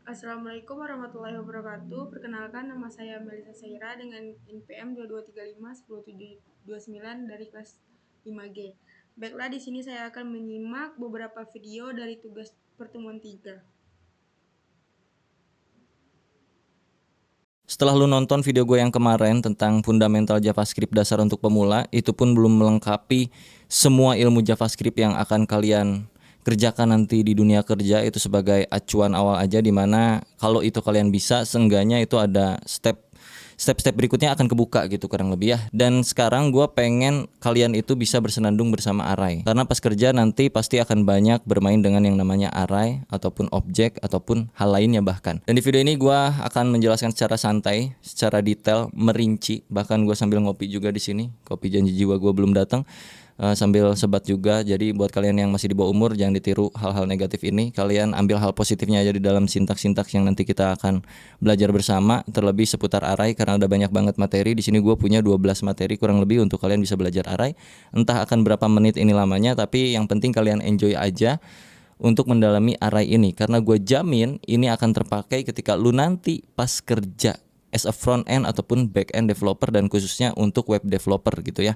Assalamualaikum warahmatullahi wabarakatuh. Perkenalkan, nama saya Melisa Saira dengan NPM 2235 10729 dari kelas 5G. Baiklah, di sini saya akan menyimak beberapa video dari tugas pertemuan 3. Setelah lu nonton video gue yang kemarin tentang fundamental JavaScript dasar untuk pemula, itu pun belum melengkapi semua ilmu JavaScript yang akan kalian kerjakan nanti di dunia kerja. Itu sebagai acuan awal aja, dimana kalau itu kalian bisa, seenggaknya itu ada step-step berikutnya akan kebuka gitu kurang lebih ya. Dan sekarang gue pengen kalian itu bisa bersenandung bersama array, karena pas kerja nanti pasti akan banyak bermain dengan yang namanya array ataupun objek ataupun hal lainnya bahkan. Dan di video ini gue akan menjelaskan secara santai, secara detail, merinci. Bahkan gue sambil ngopi juga di sini, kopi janji jiwa gue belum datang. Sambil sebat juga. Jadi buat kalian yang masih di bawah umur, jangan ditiru hal-hal negatif ini. Kalian ambil hal positifnya aja di dalam sintaks-sintaks yang nanti kita akan belajar bersama, terlebih seputar array, karena ada banyak banget materi. Di sini gue punya 12 materi kurang lebih untuk kalian bisa belajar array. Entah akan berapa menit ini lamanya, tapi yang penting kalian enjoy aja untuk mendalami array ini, karena gue jamin ini akan terpakai ketika lu nanti pas kerja as a front end ataupun back end developer, dan khususnya untuk web developer gitu ya.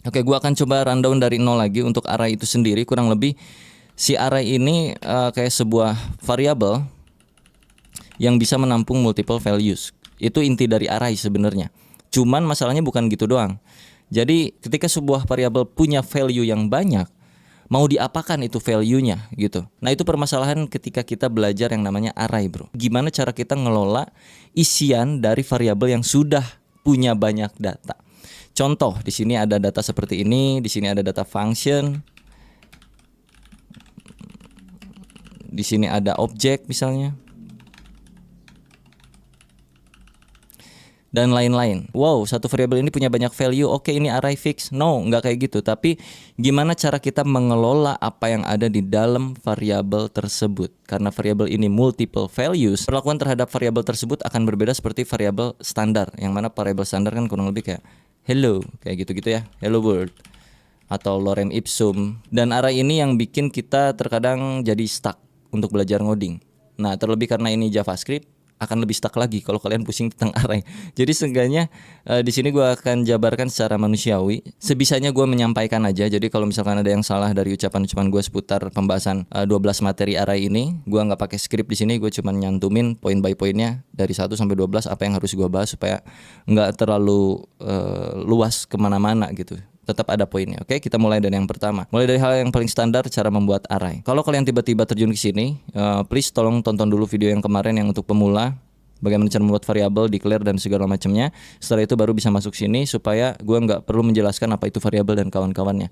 Oke, gua akan coba rundown dari nol lagi untuk array itu sendiri. Kurang lebih si array ini kayak sebuah variabel yang bisa menampung multiple values. Itu inti dari array sebenarnya. Cuman masalahnya bukan gitu doang. Jadi ketika sebuah variabel punya value yang banyak, mau diapakan itu value-nya gitu. Nah, itu permasalahan ketika kita belajar yang namanya array, bro. Gimana cara kita ngelola isian dari variabel yang sudah punya banyak data. Contoh, di sini ada data seperti ini, di sini ada data function, di sini ada objek misalnya, dan lain-lain. Wow, satu variabel ini punya banyak value. Oke, ini array fix. No, nggak kayak gitu. Tapi gimana cara kita mengelola apa yang ada di dalam variabel tersebut? Karena variabel ini multiple values, perlakuan terhadap variabel tersebut akan berbeda seperti variabel standar. Yang mana variabel standar kan kurang lebih kayak hello, kayak gitu-gitu ya, hello world, atau lorem ipsum. Dan array ini yang bikin kita terkadang jadi stuck untuk belajar ngoding. Nah, terlebih karena ini JavaScript, akan lebih stuck lagi kalau kalian pusing tentang array. Jadi seenggaknya di sini gue akan jabarkan secara manusiawi, sebisanya gue menyampaikan aja. Jadi kalau misalkan ada yang salah dari ucapan-ucapan gue seputar pembahasan 12 materi array ini, gue nggak pakai skrip di sini. Gue cuma nyantumin poin by poinnya dari 1 sampai 12 apa yang harus gue bahas supaya nggak terlalu luas kemana-mana gitu. Tetap ada poinnya. Oke, kita mulai dari yang pertama. Mulai dari hal yang paling standar, cara membuat array. Kalau kalian tiba-tiba terjun ke sini, please tolong tonton dulu video yang kemarin yang untuk pemula, bagaimana cara membuat variabel, declare, dan segala macamnya. Setelah itu baru bisa masuk sini supaya gue nggak perlu menjelaskan apa itu variabel dan kawan-kawannya.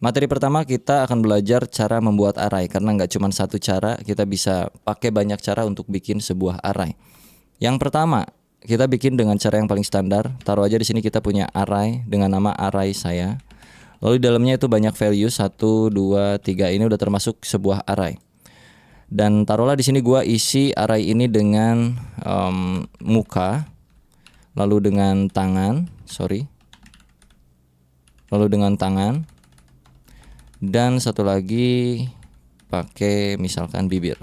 Materi pertama kita akan belajar cara membuat array, karena nggak cuma satu cara, kita bisa pakai banyak cara untuk bikin sebuah array. Yang pertama, kita bikin dengan cara yang paling standar. Taruh aja di sini kita punya array dengan nama array saya. Lalu di dalamnya itu banyak value 1, 2, 3. Ini udah termasuk sebuah array. Dan taruhlah di sini gua isi array ini dengan muka, lalu dengan tangan, lalu dengan tangan, dan satu lagi pakai misalkan bibir.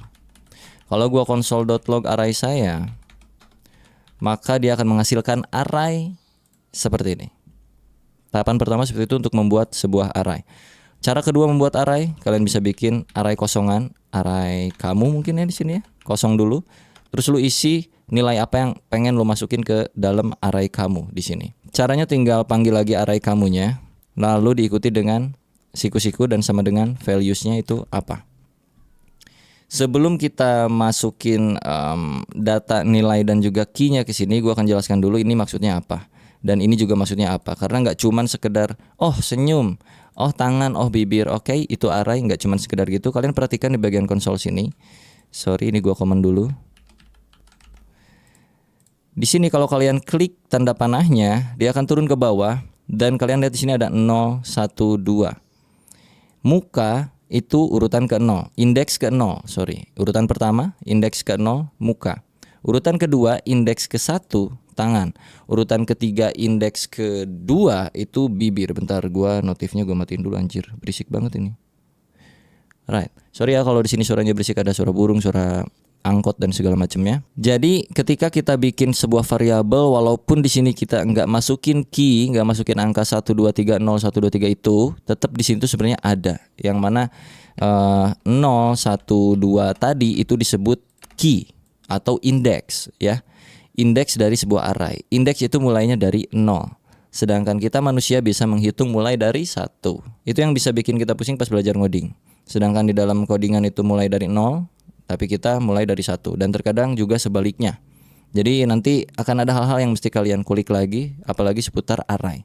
Kalau gua console.log array saya, maka dia akan menghasilkan array seperti ini. Tahapan pertama seperti itu untuk membuat sebuah array. Cara kedua membuat array, kalian bisa bikin array kosongan, array kamu mungkin ya di sini ya, kosong dulu. Terus lu isi nilai apa yang pengen lu masukin ke dalam array kamu di sini. Caranya tinggal panggil lagi array kamunya, lalu diikuti dengan siku-siku dan sama dengan values-nya itu apa. Sebelum kita masukin data nilai dan juga key-nya ke sini, gue akan jelaskan dulu ini maksudnya apa. Dan ini juga maksudnya apa. Karena nggak cuman sekedar, oh senyum, oh tangan, oh bibir, oke, itu array. Nggak cuman sekedar gitu. Kalian perhatikan di bagian konsol sini. Sorry, ini gue komen dulu. Di sini kalau kalian klik tanda panahnya, dia akan turun ke bawah. Dan kalian lihat di sini ada 0, 1, 2. Muka itu urutan ke-0, indeks ke-0, urutan pertama, indeks ke-0, muka. Urutan kedua, indeks ke-1, tangan. Urutan ketiga indeks kedua itu bibir. Bentar, gua notifnya gua matiin dulu anjir. Berisik banget ini. Right. Sorry ya kalau di sini suaranya berisik, ada suara burung, suara angkot dan segala macamnya. Jadi ketika kita bikin sebuah variabel, walaupun di sini kita nggak masukin key, nggak masukin angka 1 2 3 0 1 2 3 itu, tetap di sini tuh sebenarnya ada. Yang mana 0 1 2 tadi itu disebut key atau indeks ya. Indeks dari sebuah array. Indeks itu mulainya dari 0. Sedangkan kita manusia bisa menghitung mulai dari 1. Itu yang bisa bikin kita pusing pas belajar ngoding. Sedangkan di dalam codingan itu mulai dari 0, tapi kita mulai dari 1. Dan terkadang juga sebaliknya. Jadi nanti akan ada hal-hal yang mesti kalian kulik lagi, apalagi seputar array.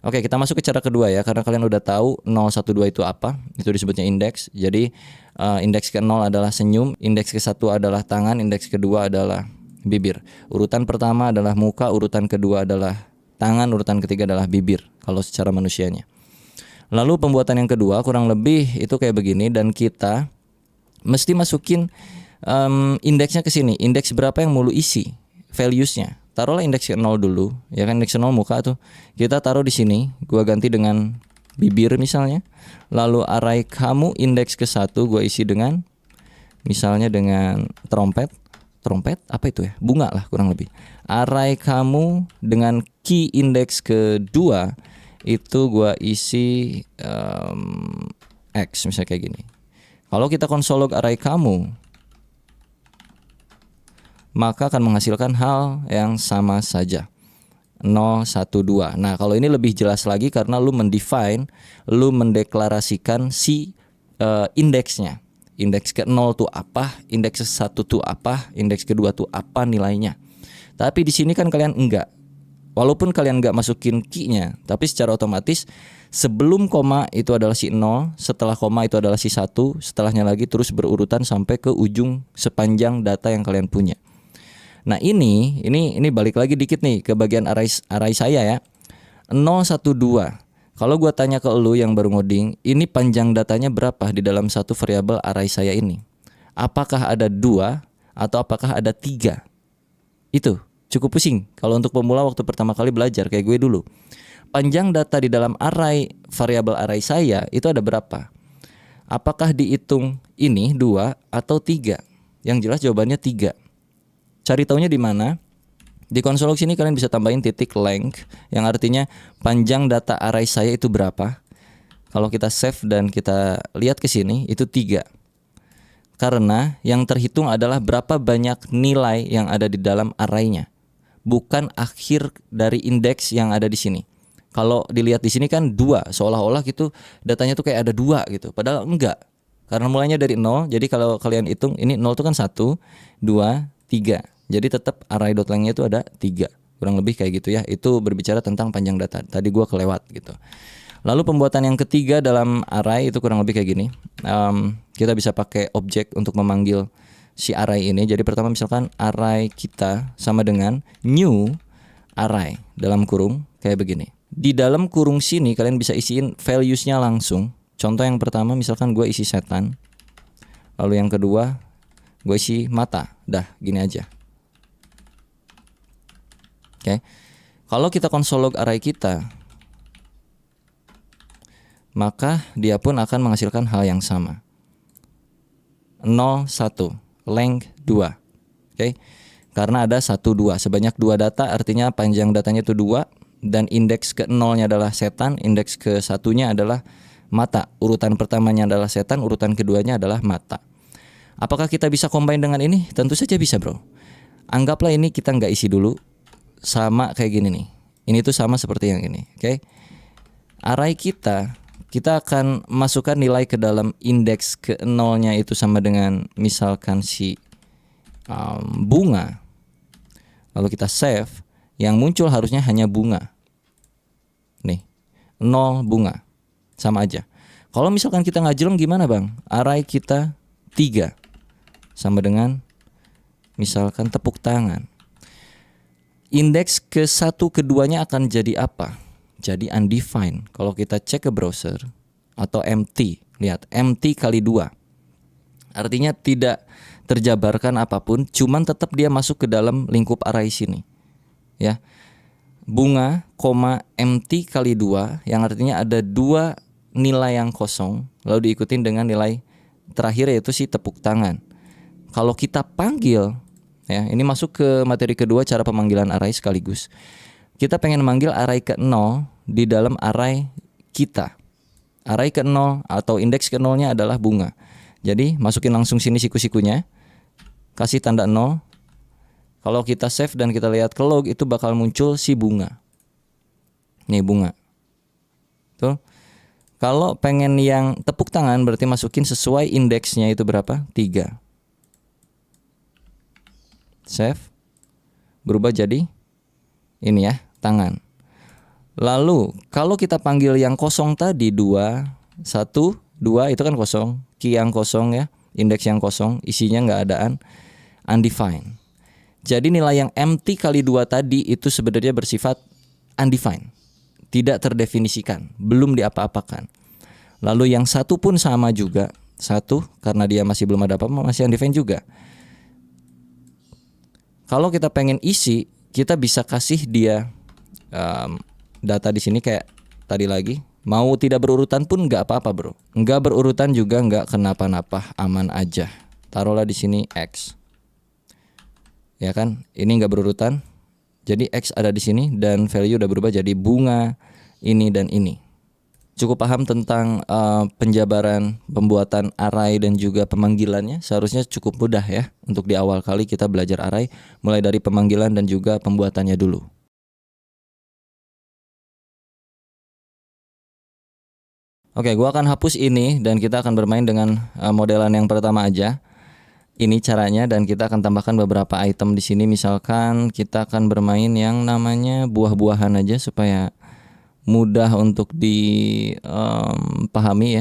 Oke, kita masuk ke cara kedua ya, karena kalian udah tahu 0, 1, 2 itu apa. Itu disebutnya indeks. Jadi indeks ke-0 adalah senyum, indeks ke-1 adalah tangan, indeks kedua adalah bibir. Urutan pertama adalah muka, urutan kedua adalah tangan, urutan ketiga adalah bibir kalau secara manusianya. Lalu pembuatan yang kedua kurang lebih itu kayak begini, dan kita mesti masukin indeksnya ke sini. Indeks berapa yang mau lu isi? Values-nya. Taruhlah indeks ke 0 dulu, ya kan, indeks ke 0 muka tuh. Kita taruh di sini, gua ganti dengan bibir misalnya. Lalu array kamu indeks ke 1 gua isi dengan misalnya dengan trompet. Trompet apa itu ya? Bunga lah kurang lebih. Array kamu dengan key indeks kedua itu gua isi X misalnya kayak gini. Kalau kita konsol log array kamu, maka akan menghasilkan hal yang sama saja. 0, 1, 2. Nah, kalau ini lebih jelas lagi karena lu mendeklarasikan si indeksnya. Indeks ke-0 tuh apa, indeks ke-1 tuh apa, indeks kedua tuh apa nilainya. Tapi di sini kan kalian enggak. Walaupun kalian enggak masukin key-nya, tapi secara otomatis sebelum koma itu adalah si 0, setelah koma itu adalah si 1, setelahnya lagi terus berurutan sampai ke ujung sepanjang data yang kalian punya. Nah, ini balik lagi dikit nih ke bagian array saya ya. 0, 1, 2. Kalau gua tanya ke lu yang baru ngoding, ini panjang datanya berapa di dalam satu variabel array saya ini? Apakah ada 2 atau apakah ada 3? Itu cukup pusing kalau untuk pemula waktu pertama kali belajar kayak gue dulu. Panjang data di dalam variabel array saya itu ada berapa? Apakah dihitung ini 2 atau 3? Yang jelas jawabannya 3. Cari taunya di mana? Di konsol log sini kalian bisa tambahin titik length yang artinya panjang data array saya itu berapa. Kalau kita save dan kita lihat ke sini itu 3. Karena yang terhitung adalah berapa banyak nilai yang ada di dalam array-nya, bukan akhir dari indeks yang ada di sini. Kalau dilihat di sini kan 2, seolah-olah gitu datanya tuh kayak ada 2 gitu. Padahal enggak. Karena mulainya dari 0. Jadi kalau kalian hitung ini 0 itu kan 1, 2, 3. Jadi tetap array.length-nya itu ada 3. Kurang lebih kayak gitu ya. Itu berbicara tentang panjang data. Tadi gua kelewat gitu. Lalu pembuatan yang ketiga dalam array itu kurang lebih kayak gini. Kita bisa pakai objek untuk memanggil si array ini. Jadi pertama misalkan array kita sama dengan new array dalam kurung kayak begini. Di dalam kurung sini kalian bisa isiin values-nya langsung. Contoh yang pertama misalkan gue isi setan. Lalu yang kedua gue isi mata. Dah gini aja. Oke. Kalau kita konsol log array kita, maka dia pun akan menghasilkan hal yang sama. 0, 1, length 2. Oke. Karena ada 1, 2. Sebanyak 2 data artinya panjang datanya itu 2. Dan indeks ke-0-nya adalah setan, indeks ke-1-nya adalah mata. Urutan pertamanya adalah setan, urutan keduanya adalah mata. Apakah kita bisa combine dengan ini? Tentu saja bisa, bro. Anggaplah ini kita nggak isi dulu. Sama kayak gini nih. Ini tuh sama seperti yang ini. Oke. Array kita akan masukkan nilai ke dalam indeks ke-0-nya itu sama dengan misalkan si bunga. Lalu kita save. Yang muncul harusnya hanya bunga. Nih, 0 bunga. Sama aja. Kalau misalkan kita ngajeleng gimana bang? Array kita 3. Sama dengan misalkan tepuk tangan. Indeks ke-1 keduanya akan jadi apa? Jadi undefined. Kalau kita cek ke browser atau empty. Lihat, empty kali 2. Artinya tidak terjabarkan apapun. Cuman tetap dia masuk ke dalam lingkup array sini. ya. Bunga, empty kali 2, yang artinya ada 2 nilai yang kosong, lalu diikutin dengan nilai terakhir yaitu si tepuk tangan. Kalau kita panggil, ya, ini masuk ke materi kedua, cara pemanggilan array sekaligus. Kita pengen manggil array ke-0 di dalam array kita. Array ke-0 atau indeks ke-0-nya adalah bunga. Jadi masukin langsung sini siku-sikunya, kasih tanda 0. Kalau kita save dan kita lihat ke log, itu bakal muncul si bunga. Nih bunga. Tuh. Kalau pengen yang tepuk tangan berarti masukin sesuai indeksnya itu berapa? 3. Save. Berubah jadi ini ya, tangan. Lalu kalau kita panggil yang kosong tadi 2, 1, 2 itu kan kosong. Key yang kosong ya, indeks yang kosong, isinya nggak adaan, undefined. Jadi nilai yang empty kali 2 tadi itu sebenarnya bersifat undefined. Tidak terdefinisikan, belum diapa-apakan. Lalu yang 1 pun sama juga. 1 karena dia masih belum ada apa-apa, masih undefined juga. Kalau kita pengen isi, kita bisa kasih dia data di sini kayak tadi lagi. Mau tidak berurutan pun nggak apa-apa bro. Nggak berurutan juga nggak kenapa-napa, aman aja. Taruhlah di sini X. Ya kan, ini nggak berurutan. Jadi X ada di sini dan value udah berubah jadi bunga ini dan ini. Cukup paham tentang penjabaran, pembuatan array dan juga pemanggilannya. Seharusnya cukup mudah ya untuk di awal kali kita belajar array, mulai dari pemanggilan dan juga pembuatannya dulu. Oke, gua akan hapus ini dan kita akan bermain dengan modelan yang pertama aja. Ini caranya dan kita akan tambahkan beberapa item di sini. Misalkan kita akan bermain yang namanya buah-buahan aja supaya mudah untuk dipahami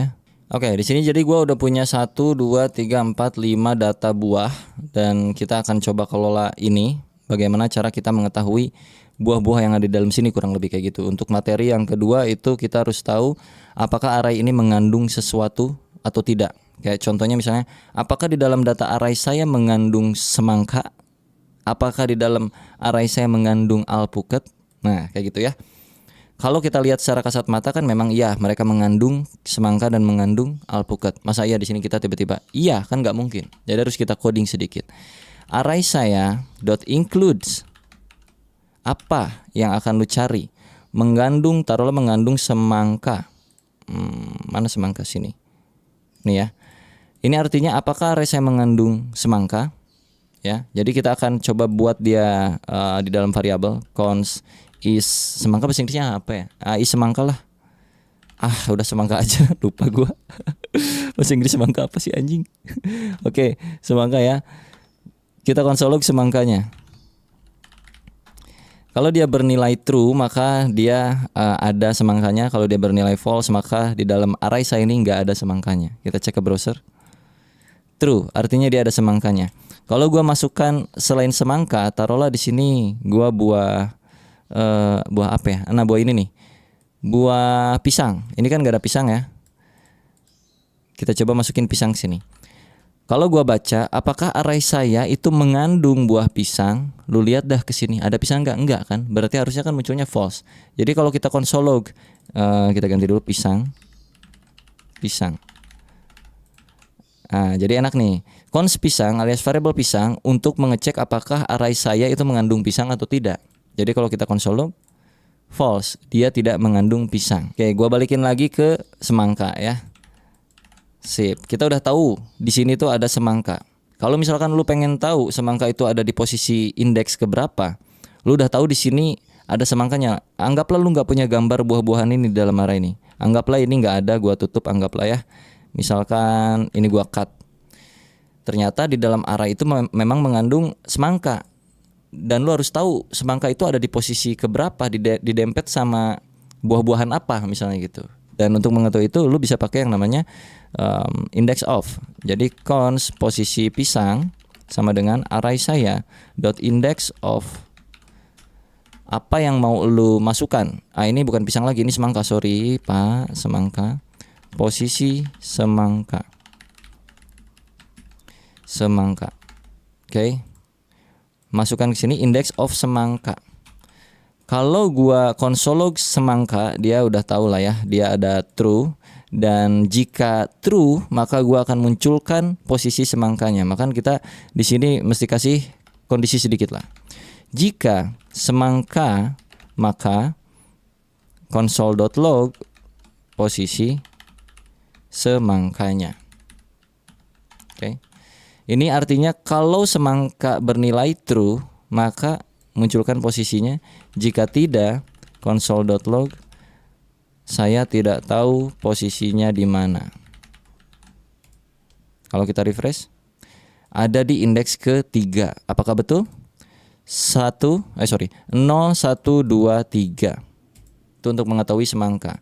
ya. Oke, di sini jadi gua udah punya 1, 2, 3, 4, 5 data buah dan kita akan coba kelola ini. Bagaimana cara kita mengetahui buah-buah yang ada di dalam sini, kurang lebih kayak gitu. Untuk materi yang kedua itu kita harus tahu apakah array ini mengandung sesuatu atau tidak. Kayak contohnya misalnya, apakah di dalam data array saya mengandung semangka? Apakah di dalam array saya mengandung alpukat? Nah, kayak gitu ya. Kalau kita lihat secara kasat mata kan memang iya mereka mengandung semangka dan mengandung alpukat. Masa iya di sini kita tiba-tiba iya, kan nggak mungkin. Jadi harus kita coding sedikit. Array saya .includes apa yang akan lu cari? Mengandung, taruhlah mengandung semangka. Mana semangka sini? Nih ya. Ini artinya apakah array saya mengandung semangka? Ya. Jadi kita akan coba buat dia di dalam variabel const is semangka, bahasa Inggrisnya apa ya? Is semangka lah. Udah semangka aja, lupa gua. Bahasa Inggris semangka apa sih anjing? Oke, semangka ya. Kita konsol log semangkanya. Kalau dia bernilai true maka dia ada semangkanya. Kalau dia bernilai false maka di dalam array saya ini nggak ada semangkanya. Kita cek ke browser. True, artinya dia ada semangkanya. Kalau gua masukkan selain semangka, taruhlah di sini gua buah apa ya? Nah, buah ini nih. Buah pisang. Ini kan nggak ada pisang ya. Kita coba masukin pisang sini. Kalau gua baca, apakah array saya itu mengandung buah pisang? Lu lihat dah ke sini, ada pisang nggak? Enggak kan? Berarti harusnya kan munculnya false. Jadi kalau kita console log, kita ganti dulu pisang. Nah, jadi enak nih. Const pisang alias variabel pisang untuk mengecek apakah array saya itu mengandung pisang atau tidak. Jadi kalau kita console log, false, dia tidak mengandung pisang. Oke, gua balikin lagi ke semangka ya. Sip, kita udah tahu di sini tuh ada semangka. Kalau misalkan lu pengen tahu semangka itu ada di posisi indeks keberapa, lu udah tahu di sini ada semangkanya. Anggaplah lu nggak punya gambar buah-buahan ini di dalam array ini. Anggaplah ini nggak ada, gua tutup, anggaplah ya. Misalkan ini gua cut. Ternyata di dalam array itu memang mengandung semangka. Dan lu harus tahu semangka itu ada di posisi keberapa, didempet sama buah-buahan apa misalnya gitu. Dan untuk mengetahui itu lu bisa pakai yang namanya index of. Jadi const posisi pisang sama dengan array saya dot index of apa yang mau lu masukkan. Ini bukan pisang lagi, ini semangka, sorry Pak, semangka. Posisi semangka. Oke. Masukkan ke sini index of semangka. Kalau gua konsolog semangka, dia udah tahu lah ya, dia ada true. Dan jika true, maka gua akan munculkan posisi semangkanya. Maka kita di sini mesti kasih kondisi sedikit lah. Jika semangka, maka console.log posisi semangkanya. Oke. Ini artinya kalau semangka bernilai true, maka munculkan posisinya. Jika tidak, console.log saya tidak tahu posisinya di mana. Kalau kita refresh, ada di indeks ketiga. Apakah betul? 0, 1, 2, 3. Itu untuk mengetahui semangka.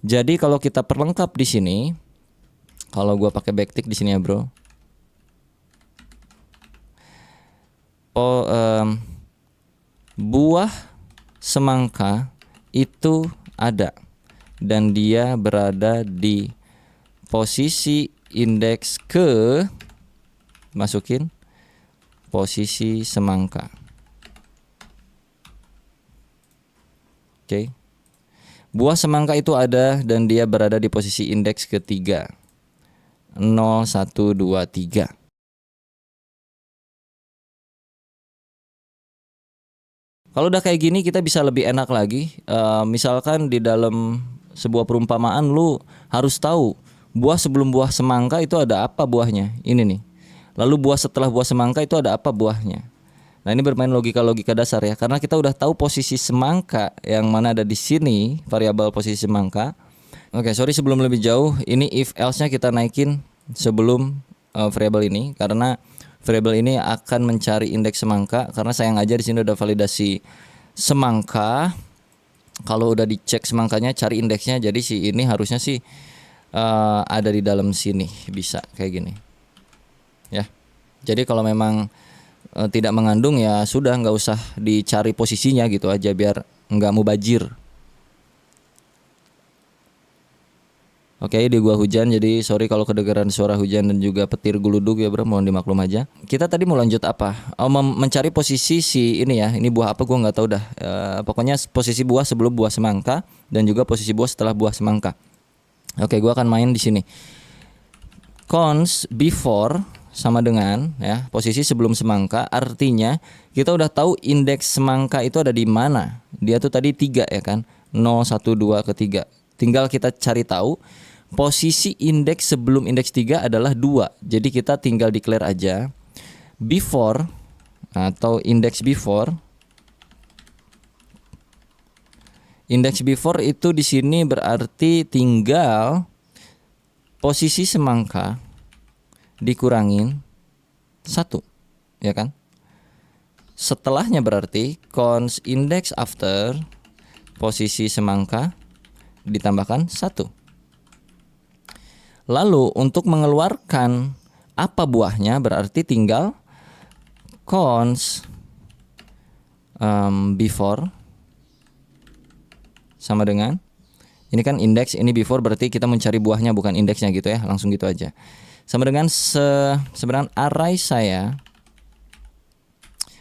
Jadi kalau kita perlengkap di sini, kalau gua pakai backtick di sini ya, bro. Buah semangka itu ada dan dia berada di posisi indeks ke, masukin posisi semangka. Oke. Buah semangka itu ada dan dia berada di posisi indeks ketiga. 0, 1, 2, 3. Kalau udah kayak gini kita bisa lebih enak lagi. Misalkan di dalam sebuah perumpamaan lu harus tahu buah sebelum buah semangka itu ada apa buahnya. Ini nih. Lalu buah setelah buah semangka itu ada apa buahnya. Nah, ini bermain logika-logika dasar ya. Karena kita udah tahu posisi semangka yang mana ada di sini, variabel posisi semangka. Oke, sorry sebelum lebih jauh, ini if else-nya kita naikin sebelum variabel ini karena variabel ini akan mencari indeks semangka karena sayang aja di sini udah validasi semangka. Kalau udah dicek semangkanya cari indeksnya, jadi si ini harusnya sih ada di dalam sini, bisa kayak gini. Ya. Jadi kalau memang tidak mengandung ya sudah nggak usah dicari posisinya gitu aja biar nggak mubajir. Oke, di gua hujan jadi sorry kalau kedengaran suara hujan dan juga petir geluduk ya bro, mohon dimaklum aja. Kita tadi mau lanjut apa? Mencari posisi si ini ya, ini buah apa gua nggak tahu dah. Pokoknya posisi buah sebelum buah semangka dan juga posisi buah setelah buah semangka. Oke, gua akan main di sini. Cons before sama dengan ya posisi sebelum semangka, artinya kita udah tahu indeks semangka itu ada di mana. Dia tuh tadi 3 ya kan, 0, 1, 2 ke 3. Tinggal kita cari tahu posisi indeks sebelum indeks 3 adalah 2. Jadi kita tinggal declare aja before atau index before. Index before itu di sini berarti tinggal posisi semangka dikurangin 1, ya kan? Setelahnya berarti cons index after posisi semangka ditambahkan 1. Lalu untuk mengeluarkan apa buahnya berarti tinggal cons before sama dengan ini kan indeks, ini before berarti kita mencari buahnya bukan indeksnya gitu ya, langsung gitu aja. Sama dengan sebenarnya array saya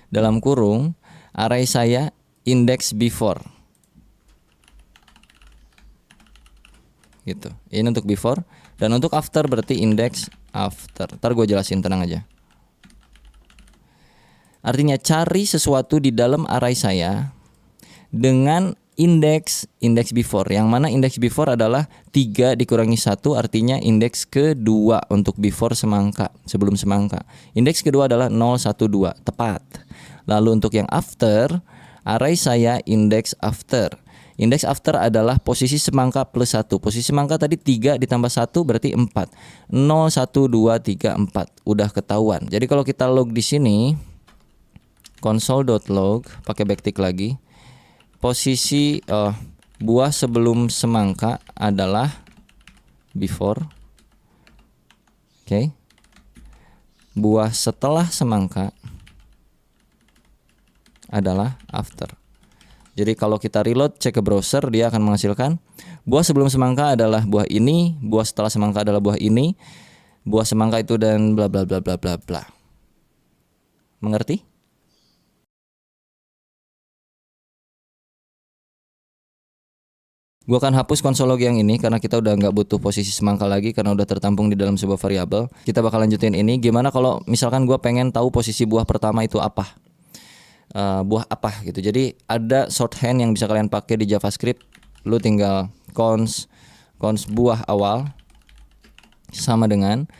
dalam kurung array saya index before. Gitu. Ini untuk before dan untuk after berarti index after. Ntar gue jelasin, tenang aja. Artinya cari sesuatu di dalam array saya dengan indeks before, yang mana indeks before adalah 3 dikurangi 1 artinya indeks kedua untuk before semangka, sebelum semangka. Indeks kedua adalah 0, 1, 2, tepat. Lalu untuk yang after, array saya indeks after. Indeks after adalah posisi semangka plus 1. Posisi semangka tadi 3 ditambah 1 berarti 4. 0, 1, 2, 3, 4. Udah ketahuan. Jadi kalau kita log di sini console.log pakai backtick lagi. Posisi buah sebelum semangka adalah before. Oke. Buah setelah semangka adalah after. Jadi kalau kita reload cek ke browser dia akan menghasilkan buah sebelum semangka adalah buah ini, buah setelah semangka adalah buah ini, buah semangka itu dan bla bla bla bla bla bla. Mengerti? Gua akan hapus konsol log yang ini karena kita udah nggak butuh posisi semangka lagi karena udah tertampung di dalam sebuah variabel. Kita bakal lanjutin ini. Gimana kalau misalkan gua pengen tahu posisi buah pertama itu apa? Buah apa gitu. Jadi ada shorthand yang bisa kalian pakai di JavaScript. Lu tinggal cons buah awal sama dengan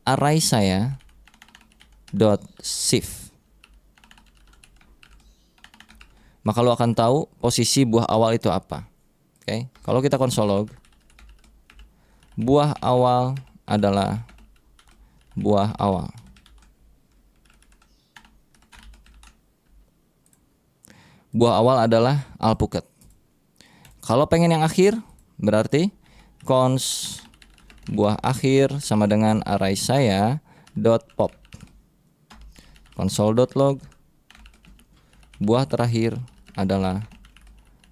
array saya dot shift. Maka lu akan tahu posisi buah awal itu apa. Oke, kalau kita konsol log, buah awal adalah buah awal. Buah awal adalah alpukat. Kalau pengen yang akhir, berarti cons buah akhir sama dengan array saya dot pop. Console.log, buah terakhir adalah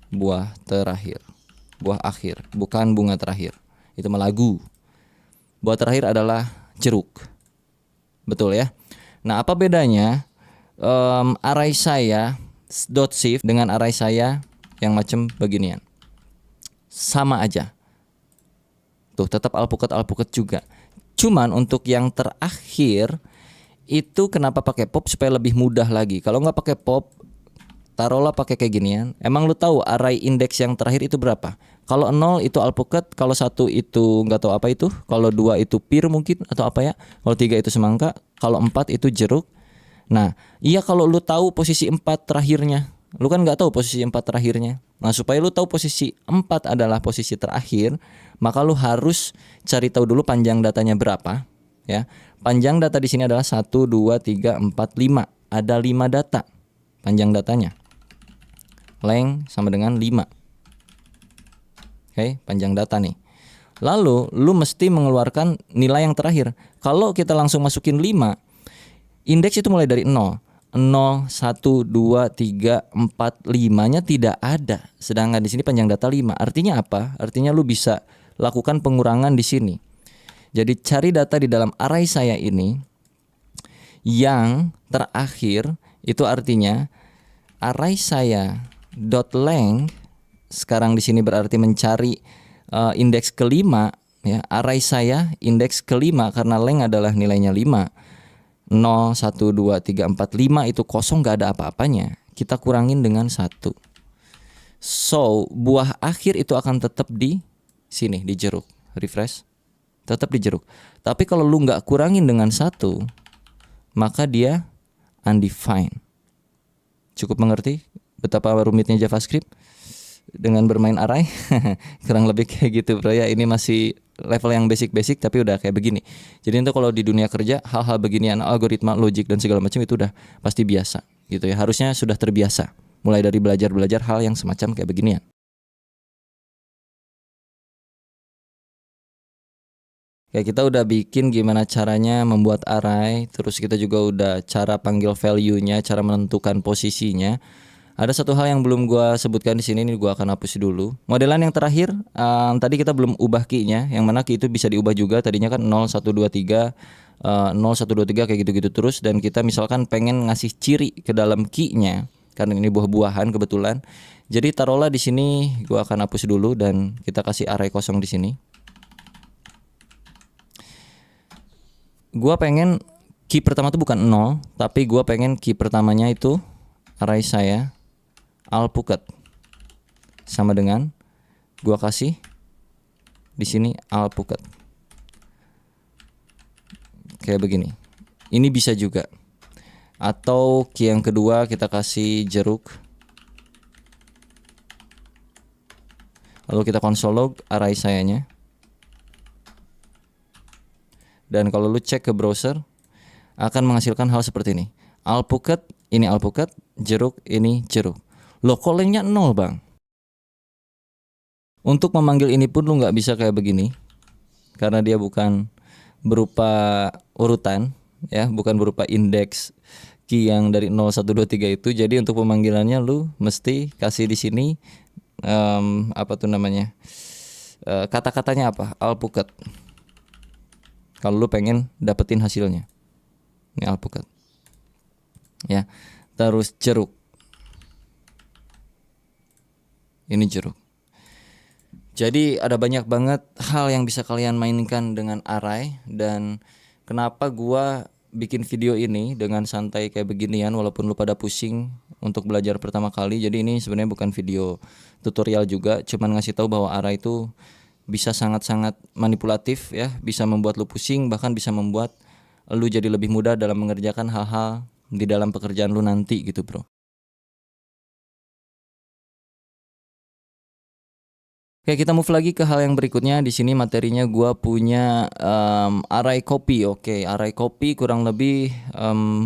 buah terakhir. Buah akhir, bukan bunga terakhir. Itu mah lagu. Buah terakhir adalah jeruk. Betul ya? Nah, apa bedanya array saya dot shift dengan array saya yang macam beginian? Sama aja. Tuh, tetap alpukat juga. Cuman untuk yang terakhir itu kenapa pakai pop supaya lebih mudah lagi. Kalau nggak pakai pop, taruhlah pakai kayak ginian. Emang lu tahu array indeks yang terakhir itu berapa? Kalau 0 itu alpukat, kalau 1 itu nggak tahu apa itu, kalau 2 itu pir mungkin atau apa ya, kalau 3 itu semangka, kalau 4 itu jeruk. Nah, iya kalau lu tahu posisi 4 terakhirnya, lu kan nggak tahu posisi 4 terakhirnya. Nah, supaya lu tahu posisi 4 adalah posisi terakhir, maka lu harus cari tahu dulu panjang datanya berapa, ya. Panjang data di sini adalah 1 2 3 4 5. Ada 5 data panjang datanya. Length sama dengan 5. Oke, panjang data nih. Lalu lu mesti mengeluarkan nilai yang terakhir. Kalau kita langsung masukin 5, indeks itu mulai dari 0. 0, 1, 2, 3, 4, 5-nya tidak ada. Sedangkan di sini panjang data 5. Artinya apa? Artinya lu bisa lakukan pengurangan di sini. Jadi cari data di dalam array saya ini yang terakhir, itu artinya array saya dot length sekarang di sini berarti mencari indeks kelima, ya. Array saya indeks kelima karena length adalah nilainya 5. 0, 1, 2, 3, 4, 5 itu kosong, gak ada apa-apanya. Kita kurangin dengan 1. So, buah akhir itu akan tetap di sini, di jeruk. Refresh. Tetap di jeruk. Tapi kalau lu nggak kurangin dengan 1, maka dia undefined. Cukup mengerti betapa rumitnya JavaScript dengan bermain array? Kurang lebih kayak gitu, bro ya. Ini masih level yang basic-basic tapi udah kayak begini. Jadi itu kalau di dunia kerja hal-hal beginian, algoritma, logik dan segala macam itu udah pasti biasa gitu ya. Harusnya sudah terbiasa mulai dari belajar hal yang semacam kayak beginian. Kayak kita udah bikin gimana caranya membuat array, terus kita juga udah cara panggil value-nya, cara menentukan posisinya. Ada satu hal yang belum gua sebutkan di sini, ini gua akan hapus dulu. Modelan yang terakhir, tadi kita belum ubah key-nya, yang mana key itu bisa diubah juga. Tadinya kan 0 1 2 3 0 1 2 3 kayak gitu-gitu terus, dan kita misalkan pengen ngasih ciri ke dalam key-nya karena ini buah-buahan kebetulan. Jadi taruhlah di sini gua akan hapus dulu dan kita kasih array kosong di sini. Gua pengen key pertama itu bukan 0, tapi gua pengen key pertamanya itu array saya alpukat sama dengan gua kasih di sini alpukat kayak begini. Ini bisa juga. Atau key yang kedua kita kasih jeruk. Lalu kita console log array sayanya. Dan kalau lu cek ke browser akan menghasilkan hal seperti ini. Alpukat, ini alpukat, jeruk, ini jeruk. Loh kok lengthnya 0 bang? Untuk memanggil ini pun lu nggak bisa kayak begini. Karena dia bukan berupa urutan, ya, bukan berupa indeks key yang dari 0, 1, 2, 3 itu. Jadi untuk pemanggilannya lu mesti kasih di sini apa tuh namanya? Kata-katanya apa? Alpukat. Kalau lu pengen dapetin hasilnya. Ini alpukat. Ya. Terus jeruk. Ini jeruk. Jadi ada banyak banget hal yang bisa kalian mainkan dengan array, dan kenapa gua bikin video ini dengan santai kayak beginian walaupun lu pada pusing untuk belajar pertama kali. Jadi ini sebenarnya bukan video tutorial juga, cuman ngasih tahu bahwa array itu bisa sangat-sangat manipulatif ya, bisa membuat lu pusing, bahkan bisa membuat lu jadi lebih mudah dalam mengerjakan hal-hal di dalam pekerjaan lu nanti gitu, bro. Oke, kita move lagi ke hal yang berikutnya. Di sini materinya gua punya array copy. Oke, array copy kurang lebih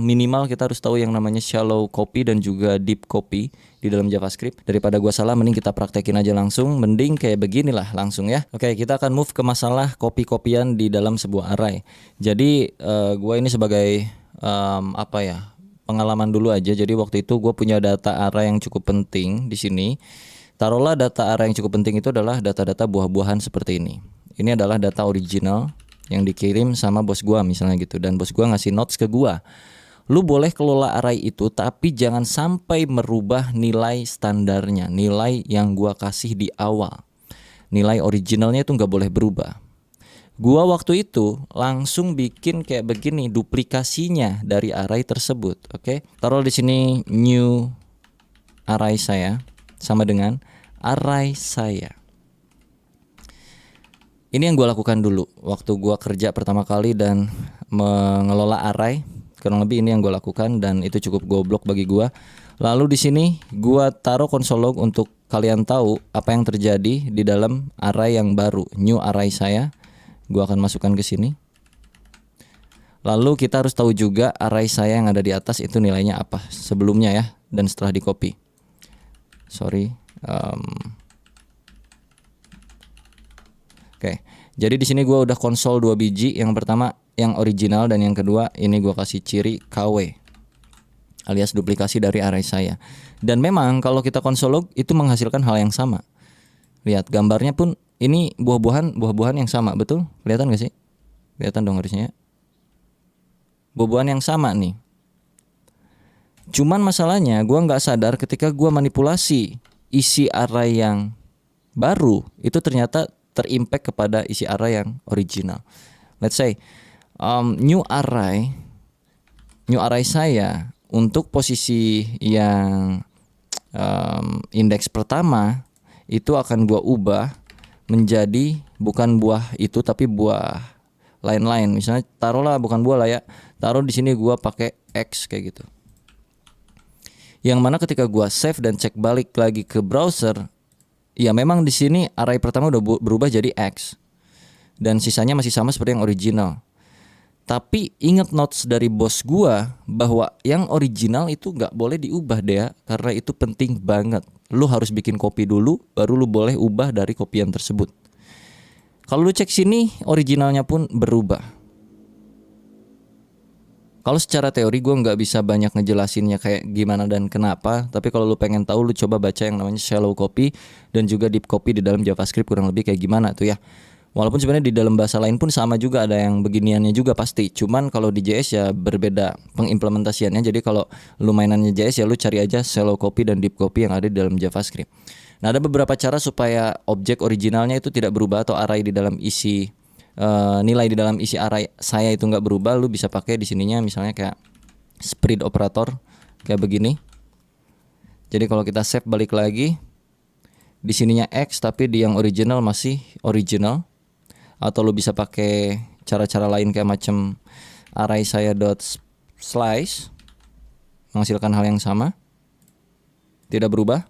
minimal kita harus tahu yang namanya shallow copy dan juga deep copy di dalam JavaScript. Daripada gua salah, mending kita praktekin aja langsung. Mending kayak beginilah langsung ya. Oke, kita akan move ke masalah copy-copyan di dalam sebuah array. Jadi gua ini sebagai apa ya, pengalaman dulu aja. Jadi waktu itu gua punya data array yang cukup penting di sini. Taruhlah data array yang cukup penting itu adalah data-data buah-buahan seperti ini. Ini adalah data original yang dikirim sama bos gua misalnya gitu, dan bos gua ngasih notes ke gua. Lu boleh kelola array itu tapi jangan sampai merubah nilai standarnya, nilai yang gua kasih di awal. Nilai originalnya itu nggak boleh berubah. Gua waktu itu langsung bikin kayak begini duplikasinya dari array tersebut. Oke, taruh di sini new array saya sama dengan array saya. Ini yang gue lakukan dulu waktu gue kerja pertama kali dan mengelola array. Kurang lebih ini yang gue lakukan dan itu cukup goblok bagi gue. Lalu di sini gue taruh console log untuk kalian tahu apa yang terjadi di dalam array yang baru, new array saya. Gue akan masukkan ke sini. Lalu kita harus tahu juga array saya yang ada di atas itu nilainya apa sebelumnya ya, dan setelah di copy. Sorry. Oke. Jadi di sini gua udah konsol 2 biji. Yang pertama yang original dan yang kedua ini gua kasih ciri KW alias duplikasi dari array saya. Dan memang kalau kita konsol log itu menghasilkan hal yang sama. Lihat gambarnya pun ini buah-buahan yang sama, betul? Kelihatan gak sih? Kelihatan dong harusnya. Buah-buahan yang sama nih. Cuman masalahnya gua nggak sadar ketika gua manipulasi isi array yang baru itu ternyata terimpact kepada isi array yang original. Let's say new array saya untuk posisi yang indeks pertama itu akan gua ubah menjadi bukan buah itu tapi buah lain-lain. Misalnya taruhlah bukan buah lah ya. Taruh di sini gua pakai X kayak gitu. Yang mana ketika gua save dan cek balik lagi ke browser, ya memang di sini array pertama udah berubah jadi X. Dan sisanya masih sama seperti yang original. Tapi ingat notes dari bos gua bahwa yang original itu nggak boleh diubah deh, karena itu penting banget. Lu harus bikin copy dulu, baru lu boleh ubah dari copyan tersebut. Kalau lu cek sini, originalnya pun berubah. Kalau secara teori gue nggak bisa banyak ngejelasinnya kayak gimana dan kenapa. Tapi kalau lu pengen tahu, lu coba baca yang namanya shallow copy dan juga deep copy di dalam JavaScript kurang lebih kayak gimana tuh ya. Walaupun sebenarnya di dalam bahasa lain pun sama juga, ada yang beginiannya juga pasti. Cuman kalau di JS ya berbeda pengimplementasiannya. Jadi kalau lu mainannya JS ya lu cari aja shallow copy dan deep copy yang ada di dalam JavaScript. Nah, ada beberapa cara supaya objek originalnya itu tidak berubah atau array di dalam isi nilai di dalam isi array saya itu nggak berubah. Lu bisa pakai di sininya misalnya kayak spread operator kayak begini. Jadi kalau kita save balik lagi, di sininya X tapi di yang original masih original. Atau lu bisa pakai cara-cara lain kayak macam array saya dot slice menghasilkan hal yang sama, tidak berubah.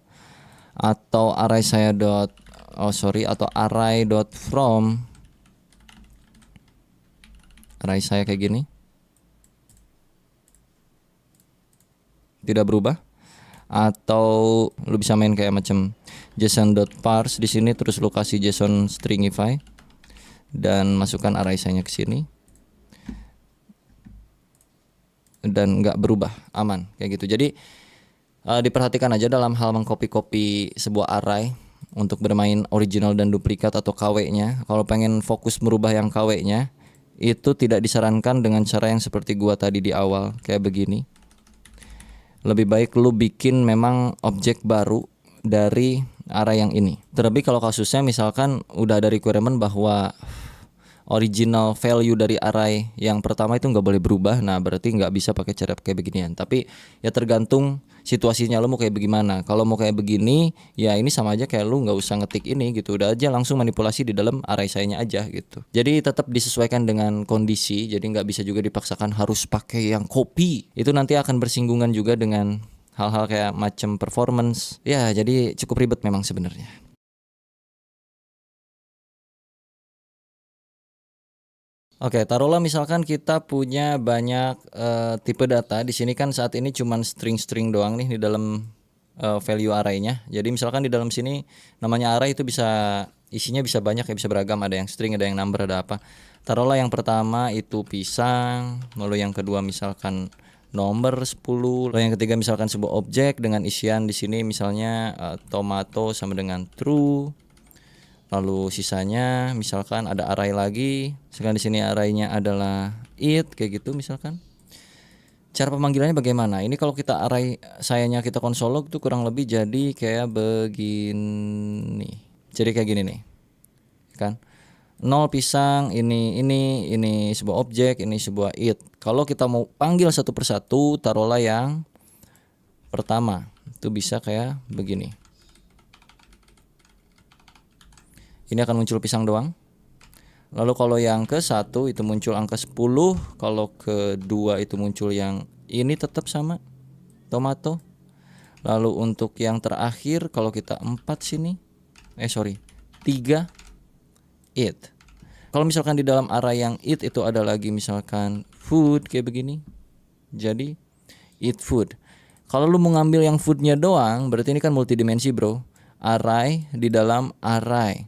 Atau array saya atau array dot from array saya kayak gini, tidak berubah. Atau lu bisa main kayak macam json.parse di sini, terus lu kasih json stringify dan masukkan array saya ke sini dan nggak berubah, aman kayak gitu. Jadi diperhatikan aja dalam hal mengcopy sebuah array untuk bermain original dan duplikat atau KW-nya. Kalau pengen fokus merubah yang KW-nya, itu tidak disarankan dengan cara yang seperti gua tadi di awal kayak begini. Lebih baik lu bikin memang objek baru dari array yang ini. Terlebih kalau kasusnya misalkan udah ada requirement bahwa original value dari array yang pertama itu nggak boleh berubah, nah berarti nggak bisa pakai cara kayak beginian. Tapi ya tergantung situasinya lo mau kayak bagaimana. Kalau mau kayak begini, ya ini sama aja kayak lu nggak usah ngetik ini gitu, udah aja langsung manipulasi di dalam array saya-nya aja gitu. Jadi tetap disesuaikan dengan kondisi, jadi nggak bisa juga dipaksakan harus pakai yang copy. Itu nanti akan bersinggungan juga dengan hal-hal kayak macam performance. Ya jadi cukup ribet memang sebenarnya. Oke, taruhlah misalkan kita punya banyak tipe data. Di sini kan saat ini cuman string-string doang nih di dalam value array-nya. Jadi misalkan di dalam sini namanya array itu bisa isinya bisa banyak ya, bisa beragam, ada yang string, ada yang number, ada apa. Taruhlah yang pertama itu pisang, lalu yang kedua misalkan nomor 10, lalu yang ketiga misalkan sebuah objek dengan isian di sini misalnya tomato sama dengan true. Lalu sisanya misalkan ada array lagi, sekarang di sini arraynya adalah it kayak gitu misalkan. Cara pemanggilannya bagaimana? Ini kalau kita array sayanya kita konsolog tuh kurang lebih jadi kayak begini. Jadi kayak gini nih. Kan? 0 pisang, ini sebuah objek, ini sebuah it. Kalau kita mau panggil satu persatu, taruhlah yang pertama. Itu bisa kayak begini. Ini akan muncul pisang doang. Lalu kalau yang ke 1 itu muncul angka 10. Kalau kedua itu muncul yang ini tetap sama tomato. Lalu untuk yang terakhir kalau kita 4 sini 3 it. Kalau misalkan di dalam array yang it itu ada lagi misalkan food kayak begini. Jadi eat food. Kalau lu mau ngambil yang foodnya doang, berarti ini kan multidimensi bro. Array di dalam array.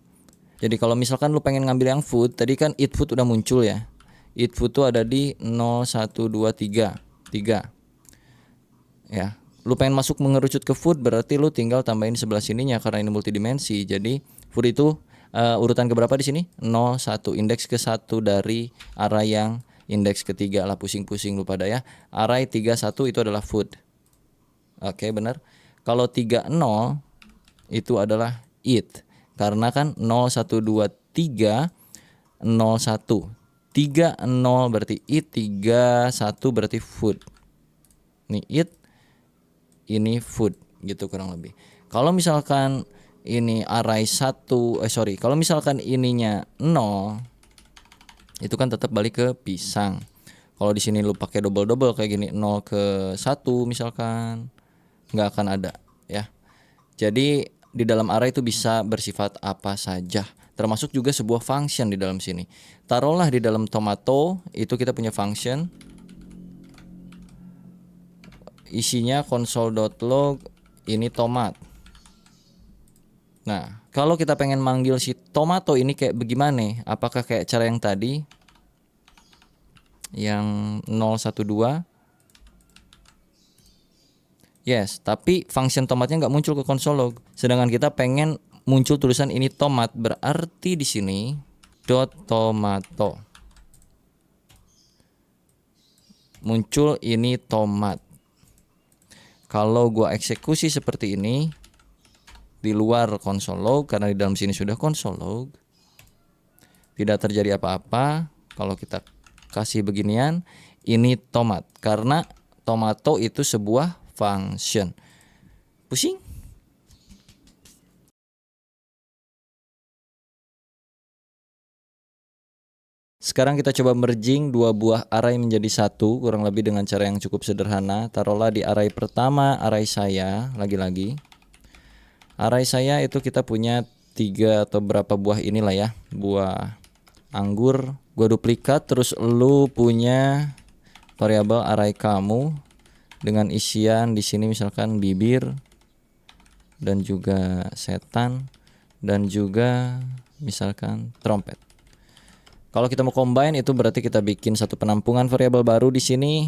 Jadi kalau misalkan lu pengen ngambil yang food, tadi kan eat food udah muncul ya. Eat food tuh ada di 0, 1, 2, 3. Ya, lu pengen masuk mengerucut ke food, berarti lu tinggal tambahin sebelah sininya karena ini multidimensi. Jadi food itu urutan keberapa di sini? 0, 1, indeks ke-1 dari array yang indeks ke-3 lah, pusing-pusing lu pada ya. Array 3, 1 itu adalah food. Oke, benar. Kalau 3, 0 itu adalah eat. Karena kan 0, 1, 2, 3, 0, 1. 3, 0 berarti eat, 3, 1 berarti food. Nih eat, ini food gitu kurang lebih. Kalau misalkan ini array 1, kalau misalkan ininya 0, itu kan tetap balik ke pisang. Kalau di sini lu pakai double kayak gini 0 ke 1 misalkan, nggak akan ada ya. Jadi di dalam array itu bisa bersifat apa saja, termasuk juga sebuah function di dalam sini. Taruhlah di dalam tomato itu kita punya function, isinya console.log ini tomat. Nah, kalau kita pengen manggil si tomato ini kayak bagaimana? Apakah kayak cara yang tadi yang 012? Yes, tapi function tomatnya nggak muncul ke console log. Sedangkan kita pengen muncul tulisan ini tomat, berarti di sini dot tomato. Muncul ini tomat. Kalau gua eksekusi seperti ini di luar console log, karena di dalam sini sudah console log, tidak terjadi apa-apa. Kalau kita kasih beginian, ini tomat, karena tomato itu sebuah function. Pusing? Sekarang kita coba merging dua buah array menjadi satu, kurang lebih dengan cara yang cukup sederhana. Taruhlah di array pertama, array saya, lagi-lagi. Array saya itu kita punya 3 atau berapa buah inilah ya, buah anggur. Gua duplikat, terus lu punya variabel array kamu dengan isian di sini misalkan bibir dan juga setan dan juga misalkan trompet. Kalau kita mau combine itu berarti kita bikin satu penampungan variabel baru di sini,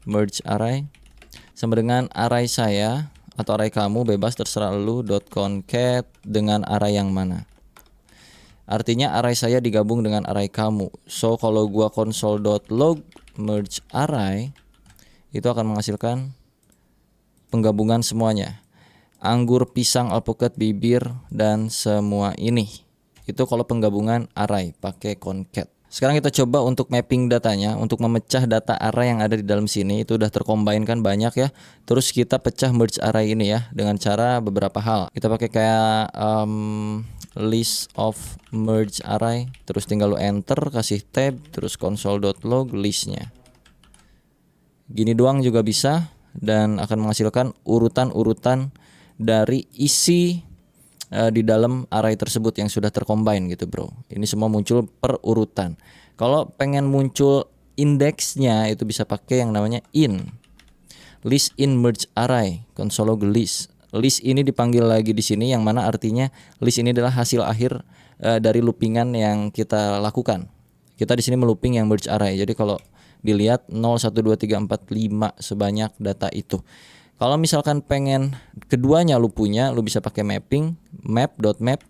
merge array sama dengan array saya atau array kamu, bebas terserah lu, .concat dengan array yang mana. Artinya array saya digabung dengan array kamu. So kalau gua console.log merge array itu akan menghasilkan penggabungan semuanya. anggur, pisang, alpukat, bibir, dan semua ini. Itu kalau penggabungan array pakai concat. Sekarang kita coba untuk mapping datanya, untuk memecah data array yang ada di dalam sini. Itu udah tercombine kan banyak ya. Terus kita pecah merge array ini ya dengan cara beberapa hal. Kita pakai kayak list of merge array, terus tinggal lu enter, kasih tab, terus console.log listnya. Gini doang juga bisa, dan akan menghasilkan urutan-urutan dari isi di dalam array tersebut yang sudah tercombine gitu bro. Ini semua muncul per urutan. Kalau pengen muncul indeksnya itu bisa pakai yang namanya in list in merge array console.log list. List ini dipanggil lagi di sini, yang mana artinya list ini adalah hasil akhir dari loopingan yang kita lakukan. Kita di sini melooping yang merge array. Jadi kalau dilihat 0 1 2 3 4 5 sebanyak data itu. Kalau misalkan pengen keduanya lu punya, lu bisa pakai mapping map.map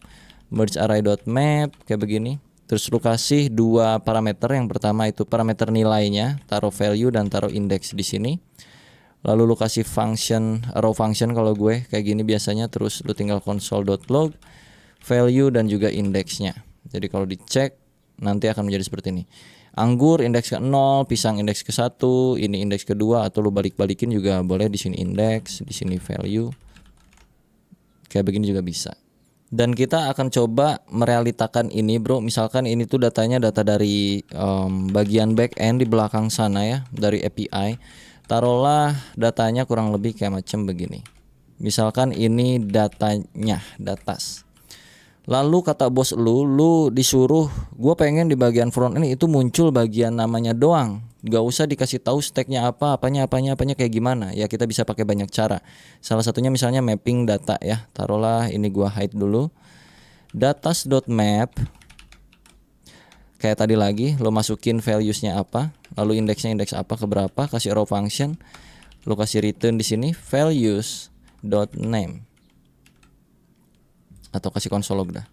merge array.map kayak begini. Terus lu kasih dua parameter. Yang pertama itu parameter nilainya, taruh value dan taruh index di sini. Lalu lu kasih function row function kalau gue kayak gini biasanya. Terus lu tinggal console.log value dan juga indeksnya. Jadi kalau dicek nanti akan menjadi seperti ini. Anggur indeks ke 0, pisang indeks ke 1, ini indeks kedua, atau lu balik-balikin juga boleh, di sini indeks, di sini value. Kayak begini juga bisa. Dan kita akan coba merealitakan ini bro. Misalkan ini tuh datanya data dari bagian back end di belakang sana ya, dari API. Taruhlah datanya kurang lebih kayak macam begini. Misalkan ini datanya, datas. Lalu kata bos lu disuruh, gue pengen di bagian front ini itu muncul bagian namanya doang, gak usah dikasih tahu stacknya apa, apanya kayak gimana. Ya kita bisa pakai banyak cara. Salah satunya misalnya mapping data ya. Taruhlah ini gue hide dulu. Datas.map. Kayak tadi lagi, lo masukin valuesnya apa, lalu indeksnya indeks apa ke berapa, kasih row function, lo kasih return di sini values.name. Atau kasih console.log dah.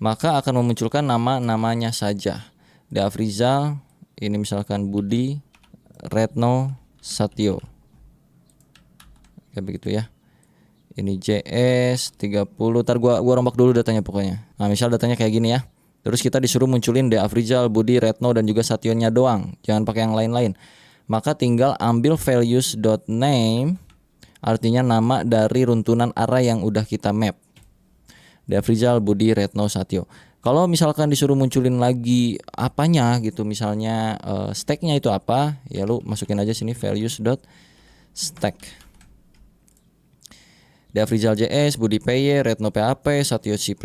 Maka akan memunculkan nama-namanya saja. Deafrizal, ini misalkan Budi, Retno, Satyo. Kayak begitu ya. Ini JS 30. Ntar gua rombak dulu datanya pokoknya. Nah, misal datanya kayak gini ya. Terus kita disuruh munculin Deafrizal, Budi, Retno dan juga Satyonya doang. Jangan pakai yang lain-lain. Maka tinggal ambil values.name, artinya nama dari runtunan array yang udah kita map. Deafrizal, Budi, Retno, Satyo. Kalau misalkan disuruh munculin lagi apanya gitu, misalnya stacknya itu apa, ya lu masukin aja sini values.stack. Deafrizal JS, Budi PY, Retno PHP, Satyo C++,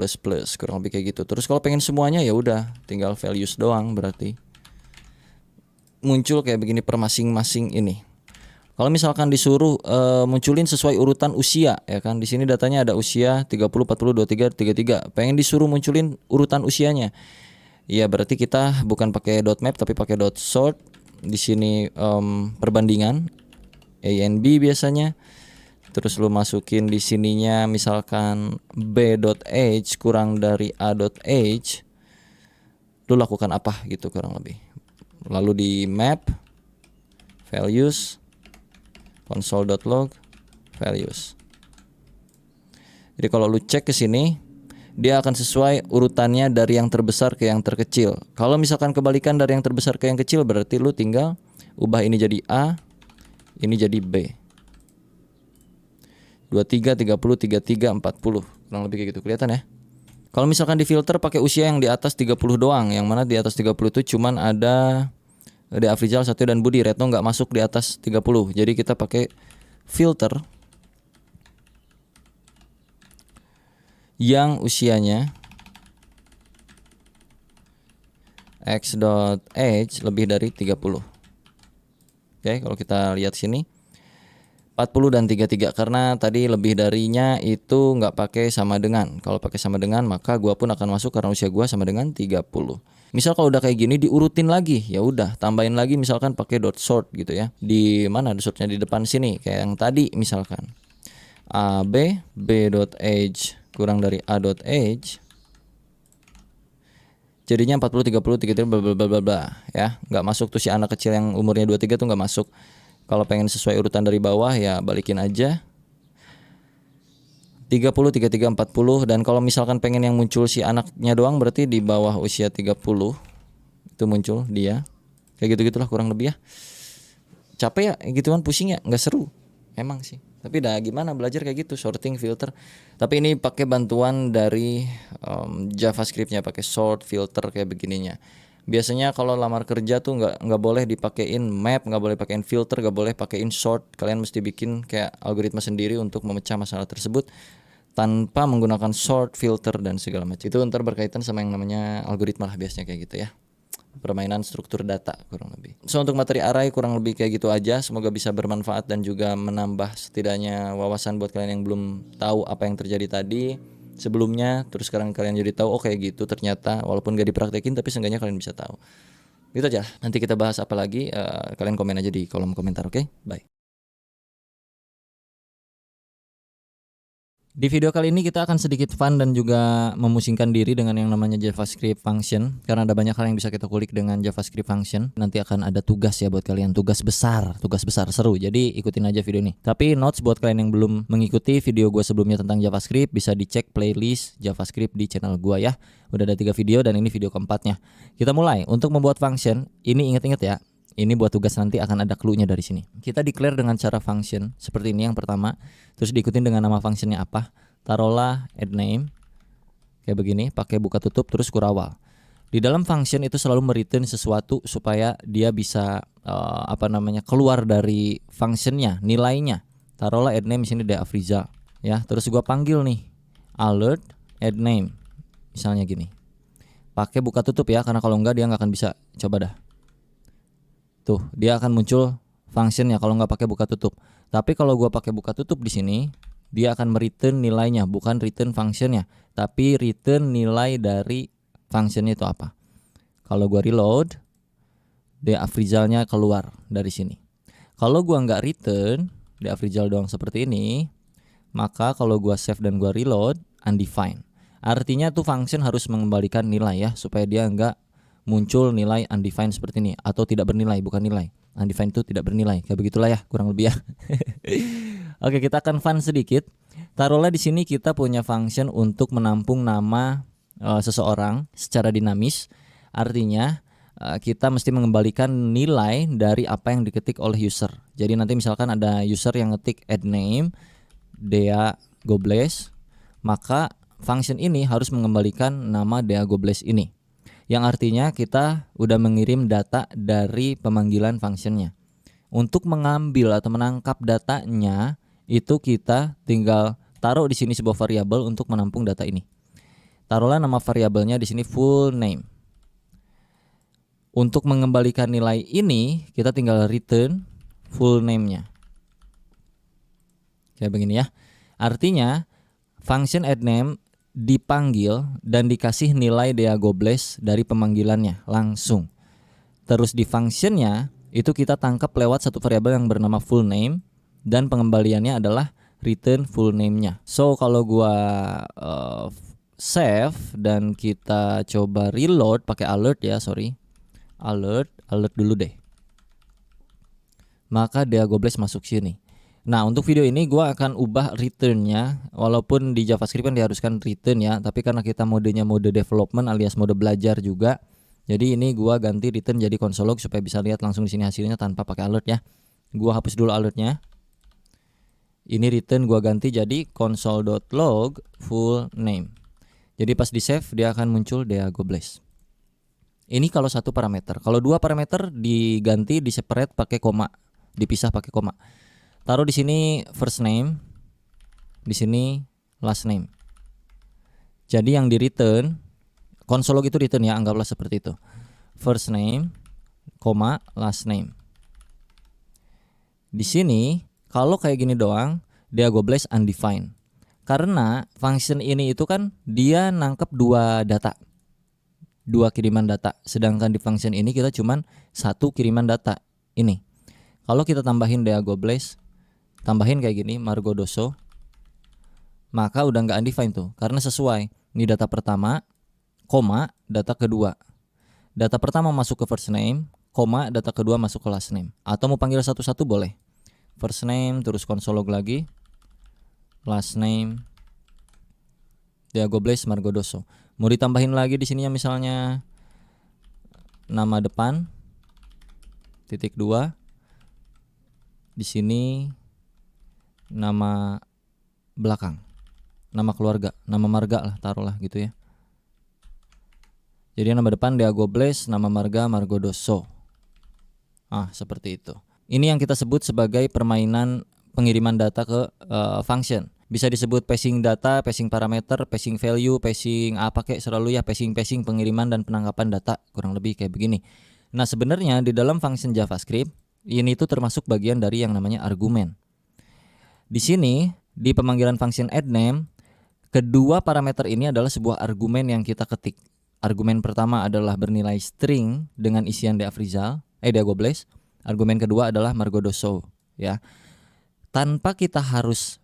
kurang lebih kayak gitu. Terus kalau pengen semuanya ya udah tinggal values doang, berarti muncul kayak begini per masing-masing ini. Kalau misalkan disuruh munculin sesuai urutan usia ya kan, di sini datanya ada usia 30, 40, 23, 33. Pengen disuruh munculin urutan usianya. Ya berarti kita bukan pakai .map tapi pakai .sort. Di sini perbandingan A and B biasanya. Terus lu masukin di sininya misalkan B.age kurang dari A.age. Lu lakukan apa gitu kurang lebih. Lalu di map values console.log values. Jadi kalau lu cek ke sini, dia akan sesuai urutannya dari yang terbesar ke yang terkecil. Kalau misalkan kebalikan dari yang terbesar ke yang kecil, berarti lu tinggal ubah ini jadi A, ini jadi B. 23, 30, 33, 40. Kurang lebih kayak gitu, kelihatan ya. Kalau misalkan di filter pakai usia yang di atas 30 doang, yang mana di atas 30 itu cuman ada Deafrizal, Satyo dan Budi. Retno nggak masuk di atas 30. Jadi kita pakai filter yang usianya x.age lebih dari 30. Oke, kalau kita lihat sini 40 dan 33, karena tadi lebih darinya itu nggak pakai sama dengan. Kalau pakai sama dengan maka gua pun akan masuk karena usia gua sama dengan 30. Misal kalau udah kayak gini diurutin lagi, ya udah tambahin lagi misalkan pakai .sort gitu ya. Di mana sortnya, di depan sini kayak yang tadi misalkan. AB B.age kurang dari A.age. Jadinya 40, 30, 33 bla bla bla bla ya. Enggak masuk tuh si anak kecil yang umurnya 23 tuh enggak masuk. Kalau pengen sesuai urutan dari bawah ya balikin aja. 30, 33, 40. Dan kalau misalkan pengen yang muncul si anaknya doang, berarti di bawah usia 30 itu muncul dia. Kayak gitu-gitulah kurang lebih ya. Capek ya gituan, pusing ya, nggak seru emang sih. Tapi dah gimana belajar kayak gitu, sorting, filter. Tapi ini pakai bantuan dari JavaScript-nya, pakai sort, filter kayak begininya. Biasanya kalau lamar kerja tuh nggak boleh dipakein map, nggak boleh pakein filter, nggak boleh pakein sort. Kalian mesti bikin kayak algoritma sendiri untuk memecah masalah tersebut tanpa menggunakan sort, filter dan segala macam. Itu ntar berkaitan sama yang namanya algoritma lah biasanya kayak gitu ya. Permainan struktur data kurang lebih. So untuk materi array kurang lebih kayak gitu aja. Semoga bisa bermanfaat dan juga menambah setidaknya wawasan buat kalian yang belum tahu apa yang terjadi tadi sebelumnya. Terus sekarang kalian jadi tahu, oh kayak gitu ternyata, walaupun gak dipraktekin tapi seenggaknya kalian bisa tahu. Gitu aja. Nanti kita bahas apa lagi, kalian komen aja di kolom komentar, oke? Bye. Di video kali ini kita akan sedikit fun dan juga memusingkan diri dengan yang namanya JavaScript function, karena ada banyak hal yang bisa kita kulik dengan JavaScript function. Nanti akan ada tugas ya buat kalian, tugas besar seru. Jadi ikutin aja video ini. Tapi notes buat kalian yang belum mengikuti video gue sebelumnya tentang JavaScript, bisa dicek playlist JavaScript di channel gue ya. Udah ada 3 video dan ini video keempatnya. Kita mulai. Untuk membuat function, ini inget-inget ya. Ini buat tugas nanti akan ada clue-nya dari sini. Kita declare dengan cara function seperti ini yang pertama. Terus diikutin dengan nama functionnya apa. Taruhlah add name. Kayak begini, pakai buka tutup terus kurawal. Di dalam function itu selalu mereturn sesuatu supaya dia bisa keluar dari functionnya, nilainya. Taruhlah add name di sini De Afrizal ya. Terus gua panggil nih alert add name. Misalnya gini. Pakai buka tutup ya, karena kalau enggak dia nggak akan bisa. Coba dah. Tuh, dia akan muncul functionnya kalau nggak pakai buka tutup. Tapi kalau gua pakai buka tutup di sini, dia akan mereturn nilainya, bukan return functionnya, tapi return nilai dari functionnya itu apa. Kalau gua reload, De Afrizalnya keluar dari sini. Kalau gua nggak return De Afrizal doang seperti ini, maka kalau gua save dan gua reload, undefined. Artinya tuh function harus mengembalikan nilai ya, supaya dia nggak muncul nilai undefined seperti ini, atau tidak bernilai, bukan nilai. Undefined itu tidak bernilai. Kayak begitulah ya, kurang lebih ya. Oke, kita akan fun sedikit. Taruhlah di sini kita punya function untuk menampung nama seseorang secara dinamis. Artinya kita mesti mengembalikan nilai dari apa yang diketik oleh user. Jadi nanti misalkan ada user yang ngetik add name Dea Gobles, maka function ini harus mengembalikan nama Dea Gobles ini. Yang artinya kita udah mengirim data dari pemanggilan functionnya. Untuk mengambil atau menangkap datanya, itu kita tinggal taruh di sini sebuah variabel untuk menampung data ini. Taruhlah nama variabelnya di sini full name. Untuk mengembalikan nilai ini, kita tinggal return full name-nya. Kayak begini ya. Artinya function add name dipanggil dan dikasih nilai Dea Gobles dari pemanggilannya langsung. Terus di functionnya itu kita tangkap lewat satu variabel yang bernama full name dan pengembaliannya adalah return full name-nya. So kalau gua save dan kita coba reload pakai alert ya, alert dulu deh. Maka Dea Gobles masuk sini. Nah, untuk video ini gue akan ubah return-nya. Walaupun di JavaScript kan diharuskan return ya, tapi karena kita modenya mode development alias mode belajar juga, jadi ini gue ganti return jadi console log supaya bisa lihat langsung di sini hasilnya tanpa pakai alert ya. Gue hapus dulu alertnya. Ini return gue ganti jadi console.log full name. Jadi pas di save dia akan muncul Dea Gobles. Ini kalau satu parameter. Kalau dua parameter diganti, di separate pakai koma, dipisah pakai koma. Taruh di sini first name, di sini last name. Jadi yang di return, console log itu return ya, anggaplah seperti itu. First name, koma, last name. Di sini kalau kayak gini doang, Dea Gobles undefined. Karena function ini itu kan dia nangkep dua data, dua kiriman data. Sedangkan di function ini kita cuman satu kiriman data ini. Kalau kita tambahin Dea Gobles, tambahin kayak gini Margo Doso, maka udah nggak undefined tuh, karena sesuai. Ini data pertama, koma, data kedua. Data pertama masuk ke first name, koma, data kedua masuk ke last name. Atau mau panggil satu-satu boleh. First name, terus console log lagi, last name, Diago Blaze Margodoso. Mau ditambahin lagi di sini ya, misalnya nama depan titik 2, di sini nama belakang, nama keluarga, nama marga lah, taruhlah gitu ya. Jadi nama depan Diago Blaze, nama marga Margodoso. Seperti itu. Ini yang kita sebut sebagai permainan pengiriman data ke function. Bisa disebut passing data, passing parameter, passing value, passing apa kayak selalu ya, passing pengiriman dan penangkapan data, kurang lebih kayak begini. Nah, sebenarnya di dalam function JavaScript ini tuh termasuk bagian dari yang namanya argumen. Di sini di pemanggilan function addName, kedua parameter ini adalah sebuah argumen yang kita ketik. Argumen pertama adalah bernilai string dengan isian Diago Blaze. Argumen kedua adalah Margodoso ya. Tanpa kita harus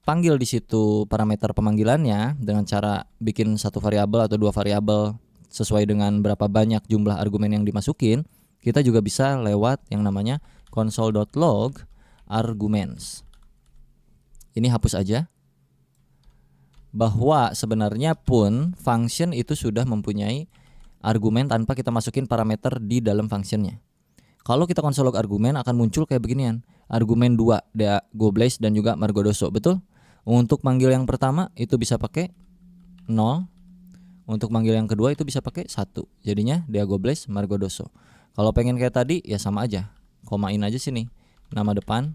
panggil di situ parameter pemanggilannya dengan cara bikin satu variabel atau dua variabel sesuai dengan berapa banyak jumlah argumen yang dimasukin, kita juga bisa lewat yang namanya console.log arguments. Ini hapus aja. Bahwa sebenarnya pun function itu sudah mempunyai argumen tanpa kita masukin parameter di dalam functionnya. Kalau kita console log argumen akan muncul kayak beginian. Argumen 2, Diago Blaze dan juga Margodoso, betul? Untuk manggil yang pertama itu bisa pakai 0. Untuk manggil yang kedua itu bisa pakai 1. Jadinya Diago Blaze Margodoso. Kalau pengen kayak tadi ya sama aja. Komain aja sini. Nama depan,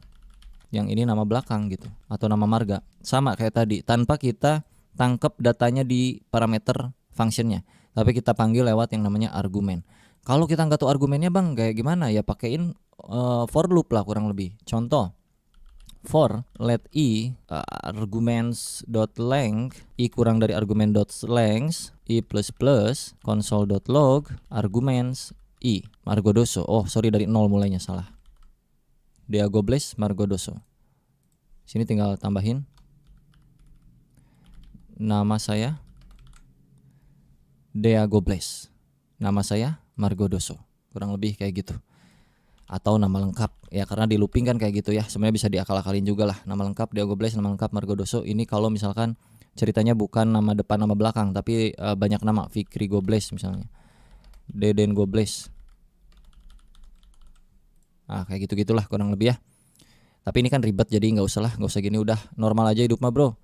yang ini nama belakang gitu, atau nama marga, sama kayak tadi, tanpa kita tangkap datanya di parameter functionnya, tapi kita panggil lewat yang namanya argumen. Kalau kita nggak tahu argumennya bang, kayak gimana ya, pakein for loop lah kurang lebih. Contoh, for let arguments.length i kurang dari argument.length i plus console.log arguments i Margodoso. Dari 0 mulainya, salah. Diago Blaze Margodoso. Sini tinggal tambahin nama saya Diago Blaze, nama saya Margodoso, kurang lebih kayak gitu. Atau nama lengkap ya, karena di looping kan kayak gitu ya. Sebenarnya bisa diakal-akalin juga lah. Nama lengkap Diago Blaze, nama lengkap Margodoso. Ini kalau misalkan ceritanya bukan nama depan nama belakang, tapi banyak nama, Fikri Gobles misalnya, Deden Gobles. Kayak gitu-gitulah kurang lebih ya. Tapi ini kan ribet, jadi nggak usah gini, udah normal aja hidup mah bro.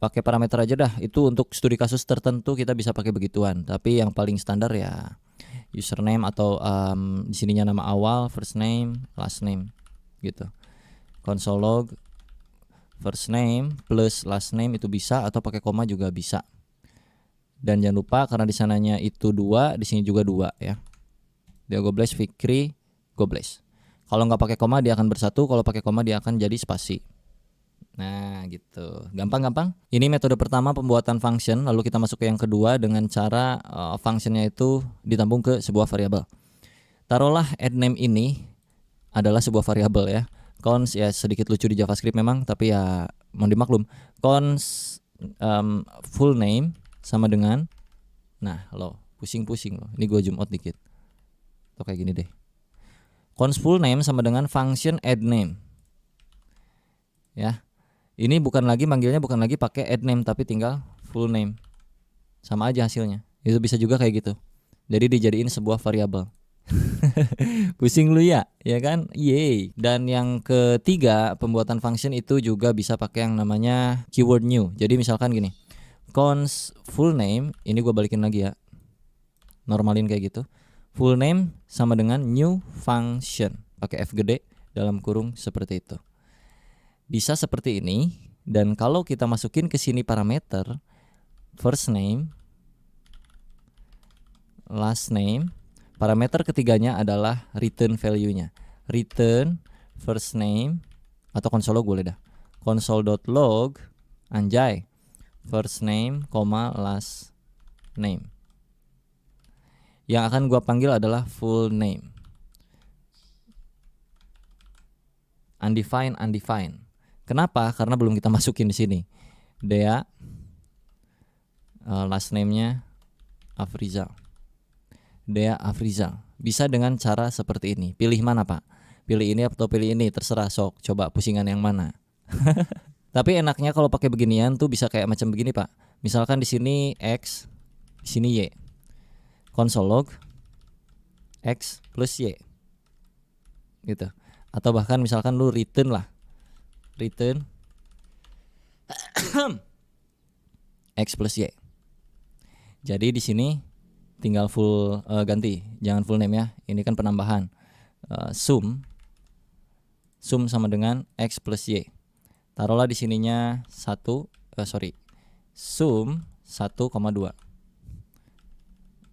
Pakai parameter aja dah. Itu untuk studi kasus tertentu kita bisa pakai begituan. Tapi yang paling standar ya username atau di sininya nama awal, first name, last name gitu. Console log first name plus last name itu bisa, atau pakai koma juga bisa. Dan jangan lupa karena di sananya itu 2, di sini juga 2 ya. Diago Blaze Fikri Gobles. Kalau nggak pakai koma dia akan bersatu, kalau pakai koma dia akan jadi spasi. Nah gitu, gampang-gampang. Ini metode pertama pembuatan function, lalu kita masuk ke yang kedua dengan cara functionnya itu ditampung ke sebuah variabel. Taruhlah addName ini adalah sebuah variabel ya. Cons ya sedikit lucu di JavaScript memang, tapi ya mohon dimaklum. Cons full name sama dengan, pusing-pusing loh. Ini gue zoom out dikit. Tuh kayak gini deh. Cons full name sama dengan function addName. Ya. Ini manggilnya bukan lagi pakai addName, tapi tinggal full name. Sama aja hasilnya. Itu bisa juga kayak gitu. Jadi dijadiin sebuah variabel. Pusing lu ya kan? Yeay. Dan yang ketiga, pembuatan function itu juga bisa pakai yang namanya keyword new. Jadi misalkan gini. Cons full name, ini gue balikin lagi ya. Normalin kayak gitu. Full name sama dengan new function, pakai F gede dalam kurung seperti itu. Bisa seperti ini. Dan kalau kita masukin ke sini parameter first name, last name, parameter ketiganya adalah return value-nya. Return first name, atau console log boleh dah. Console.log anjay first name, last name. Yang akan gua panggil adalah full name. Undefined. Kenapa? Karena belum kita masukin di sini. Last name-nya Afrizal. Dea Afrizal. Bisa dengan cara seperti ini. Pilih mana Pak? Pilih ini atau pilih ini, terserah, sok. Coba pusingan yang mana. Tapi enaknya kalau pakai beginian tuh bisa kayak macam begini Pak. Misalkan di sini X, di sini Y. Console log X plus Y. Gitu. Atau bahkan misalkan lu return lah. Return X plus Y. Jadi di sini tinggal full ganti, jangan full name ya. Ini kan penambahan. Sum sama dengan X plus Y. Taruhlah di sininya sum 1,2.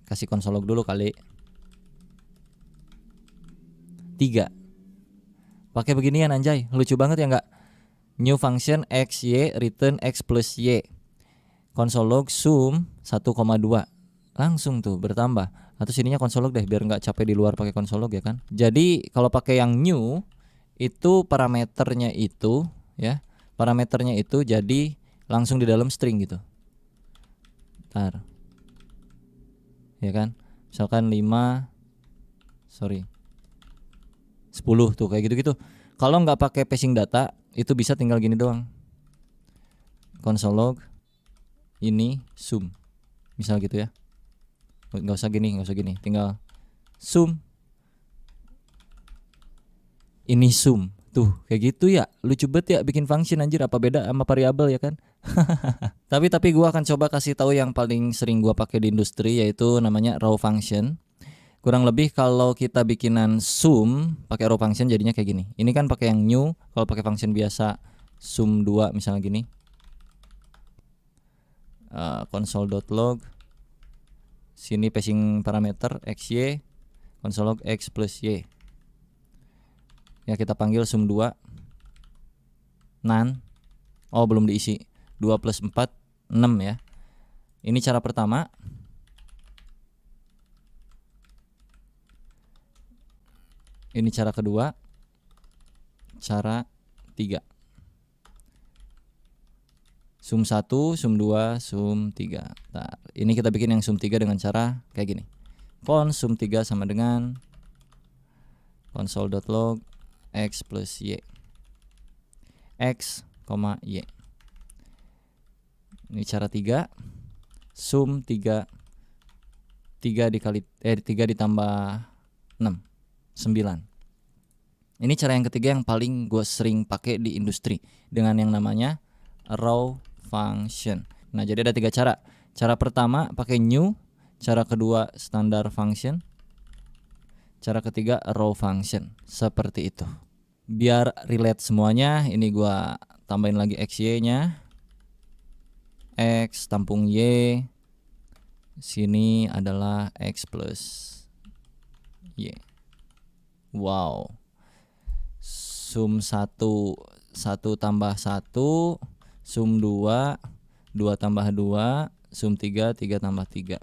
Kasih console log dulu kali. 3. Pakai beginian anjay, lucu banget ya enggak? New function X Y return X plus Y. Console log sum 1,2. Langsung tuh bertambah. Atau sininya console log deh biar nggak capek di luar pakai console log ya kan. Jadi kalau pakai yang new itu parameternya itu ya. Parameternya itu jadi langsung di dalam string gitu. Bentar. Ya kan? Misalkan 10 tuh kayak gitu-gitu. Kalau nggak pakai passing data itu bisa tinggal gini doang. Console log ini sum. Misal gitu ya. Nggak usah gini, tinggal sum ini sum. Tuh kayak gitu ya. Lucu banget ya bikin function anjir. Apa beda sama variabel ya kan? Tapi gua akan coba kasih tahu yang paling sering gua pakai di industri, yaitu namanya raw function. Kurang lebih kalau kita bikinan sum pakai raw function jadinya kayak gini. Ini kan pakai yang new. Kalau pakai function biasa sum 2 misalnya gini. Console.log sini passing parameter XY, console log X plus Y. Ya kita panggil sum 2 none. Oh belum diisi. 2 plus 4 6 ya. Ini cara pertama. Ini cara kedua. Cara 3. Sum 1, sum 2, sum 3. Nah, ini kita bikin yang sum 3 dengan cara kayak gini. Cons sum 3 sama dengan console.log X plus Y. X, Y. Ini cara 3. Sum 3 ditambah 6 9. Ini cara yang ketiga yang paling gue sering pakai di industri dengan yang namanya raw function. Nah jadi ada 3 cara. Cara pertama pakai new, cara kedua standard function, cara ketiga raw function. Seperti itu. Biar relate semuanya, ini gue tambahin lagi XY nya. X tampung Y. Sini adalah X plus Y. Wow. Sum 1 tambah 1, sum 2 tambah 2, sum 3 tambah 3.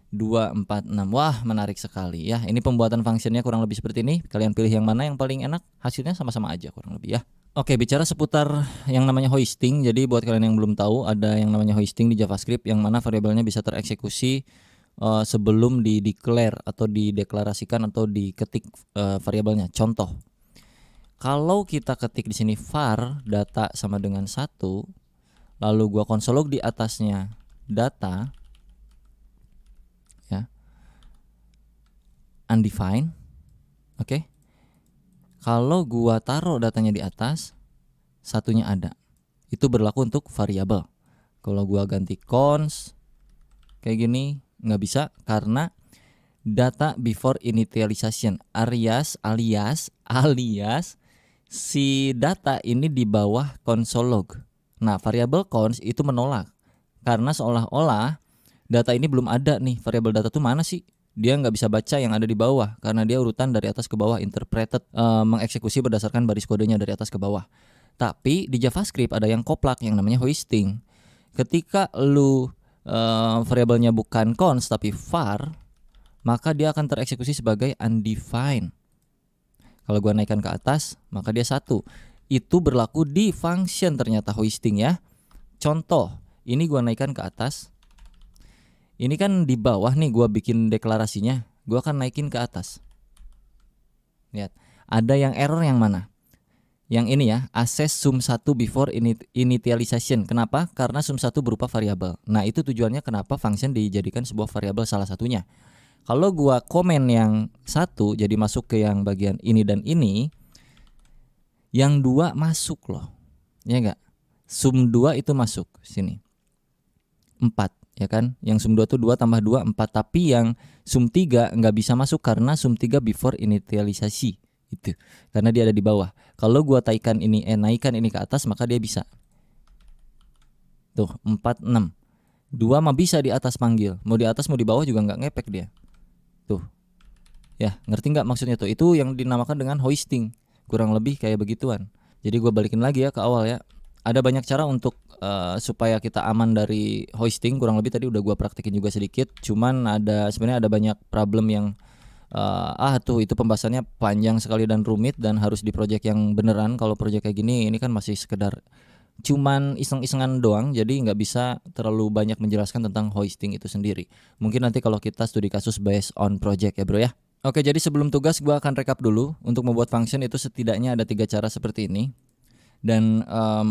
2, 4, 6. Wah menarik sekali ya. Ini pembuatan functionnya kurang lebih seperti ini. Kalian pilih yang mana yang paling enak. Hasilnya sama-sama aja kurang lebih ya. Oke, bicara seputar yang namanya hoisting. Jadi buat kalian yang belum tahu, ada yang namanya hoisting di JavaScript, yang mana variabelnya bisa tereksekusi sebelum di-declare atau dideklarasikan atau diketik variabelnya. Contoh, kalau kita ketik di sini var data sama dengan 1, lalu gua console log di atasnya data ya, undefined. Oke. Kalau gua taruh datanya di atas, satunya ada. Itu berlaku untuk variabel. Kalau gua ganti cons kayak gini nggak bisa karena data before initialization alias si data ini di bawah console log. Nah, variabel cons itu menolak karena seolah-olah data ini belum ada nih. Variabel data tuh mana sih? Dia nggak bisa baca yang ada di bawah karena dia urutan dari atas ke bawah, interpreted, mengeksekusi berdasarkan baris kodenya dari atas ke bawah. Tapi di JavaScript ada yang koplak yang namanya hoisting. Ketika lu variabelnya bukan cons tapi var, maka dia akan tereksekusi sebagai undefined. Kalau gua naikkan ke atas, maka dia 1. Itu berlaku di function ternyata hoisting ya. Contoh, ini gua naikkan ke atas. Ini kan di bawah nih gua bikin deklarasinya, gua akan naikin ke atas. Lihat, ada yang error yang mana? Yang ini ya, access sum1 before initialization. Kenapa? Karena sum1 berupa variabel. Nah, itu tujuannya kenapa function dijadikan sebuah variabel salah satunya. Kalau gua komen yang satu jadi masuk ke yang bagian ini dan ini, yang 2 masuk loh. Ya enggak? Sum 2 itu masuk sini. 4, ya kan? Yang sum 2 itu 2 tambah 2 4, tapi yang sum 3 enggak bisa masuk karena sum 3 before initialisasi. Itu. Karena dia ada di bawah. Kalau gua naikkan ini ke atas, maka dia bisa. Tuh, 4 6. 2 mah bisa di atas panggil. Mau di atas mau di bawah juga enggak ngepek dia. Tuh. Ya, ngerti nggak maksudnya tuh? Itu yang dinamakan dengan hoisting. Kurang lebih kayak begituan. Jadi gue balikin lagi ya ke awal ya. Ada banyak cara untuk supaya kita aman dari hoisting. Kurang lebih tadi udah gue praktekin juga sedikit. Cuman sebenarnya ada banyak problem yang itu pembahasannya panjang sekali dan rumit dan harus di project yang beneran. Kalau project kayak gini ini kan masih sekedar cuman iseng-isengan doang, jadi nggak bisa terlalu banyak menjelaskan tentang hoisting itu sendiri. Mungkin nanti kalau kita studi kasus based on project ya bro ya. Oke, jadi sebelum tugas gue akan rekap dulu. Untuk membuat function itu setidaknya ada 3 cara seperti ini. Dan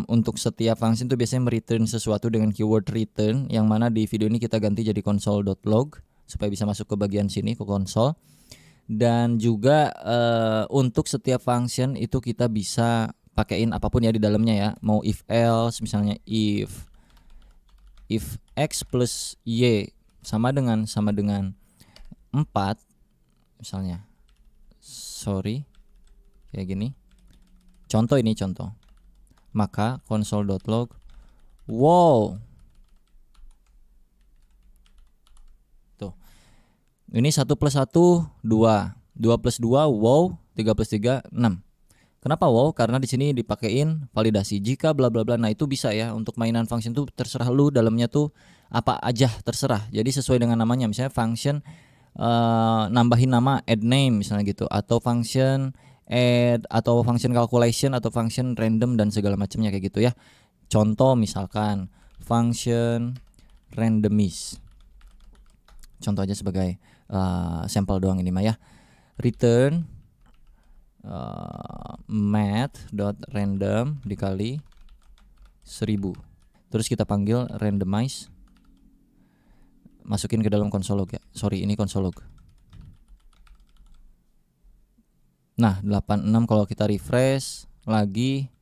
untuk setiap function itu biasanya mereturn sesuatu dengan keyword return, yang mana di video ini kita ganti jadi console.log supaya bisa masuk ke bagian sini ke console. Dan juga untuk setiap function itu kita bisa pakein apapun ya di dalamnya ya. Mau if else, misalnya if x plus y sama dengan 4 misalnya. Kayak gini. Contoh. Maka console.log wow. Tuh. Ini 1 plus 1 2. 2 plus 2 wow, 3 plus 3 6. Kenapa wow? Karena di sini dipakein validasi jika bla bla bla. Nah, itu bisa ya untuk mainan function tuh terserah lu, dalamnya tuh apa aja terserah. Jadi sesuai dengan namanya. Misalnya function nambahin nama, add name misalnya gitu, atau function add, atau function calculation, atau function random dan segala macamnya kayak gitu ya. Contoh misalkan function randomize. Contoh aja sebagai sampel doang ini mah ya. Return math.random dikali 1000. Terus kita panggil randomize. Masukin ke dalam console log ya. Ini console log. Nah, 86 kalau kita refresh lagi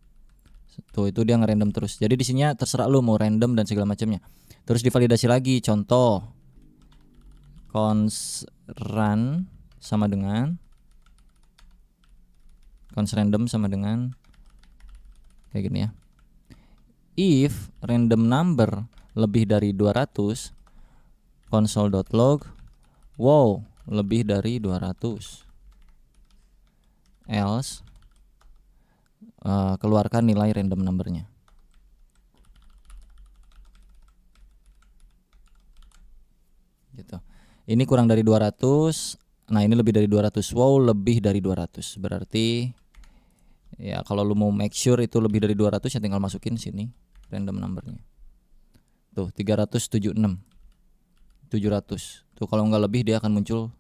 tuh itu dia ngerandom terus. Jadi di sini terserah lu mau random dan segala macamnya. Terus divalidasi lagi. Contoh cons run sama dengan cons random sama dengan kayak gini ya. If random number lebih dari 200, console.log wow lebih dari 200. Else keluarkan nilai random numbernya. Gitu. Ini kurang dari 200. Nah, ini lebih dari 200. Wow, lebih dari 200. Berarti ya kalau lu mau make sure itu lebih dari 200 ya tinggal masukin sini random numbernya. Tuh 376. 700. Tuh kalau nggak lebih dia akan muncul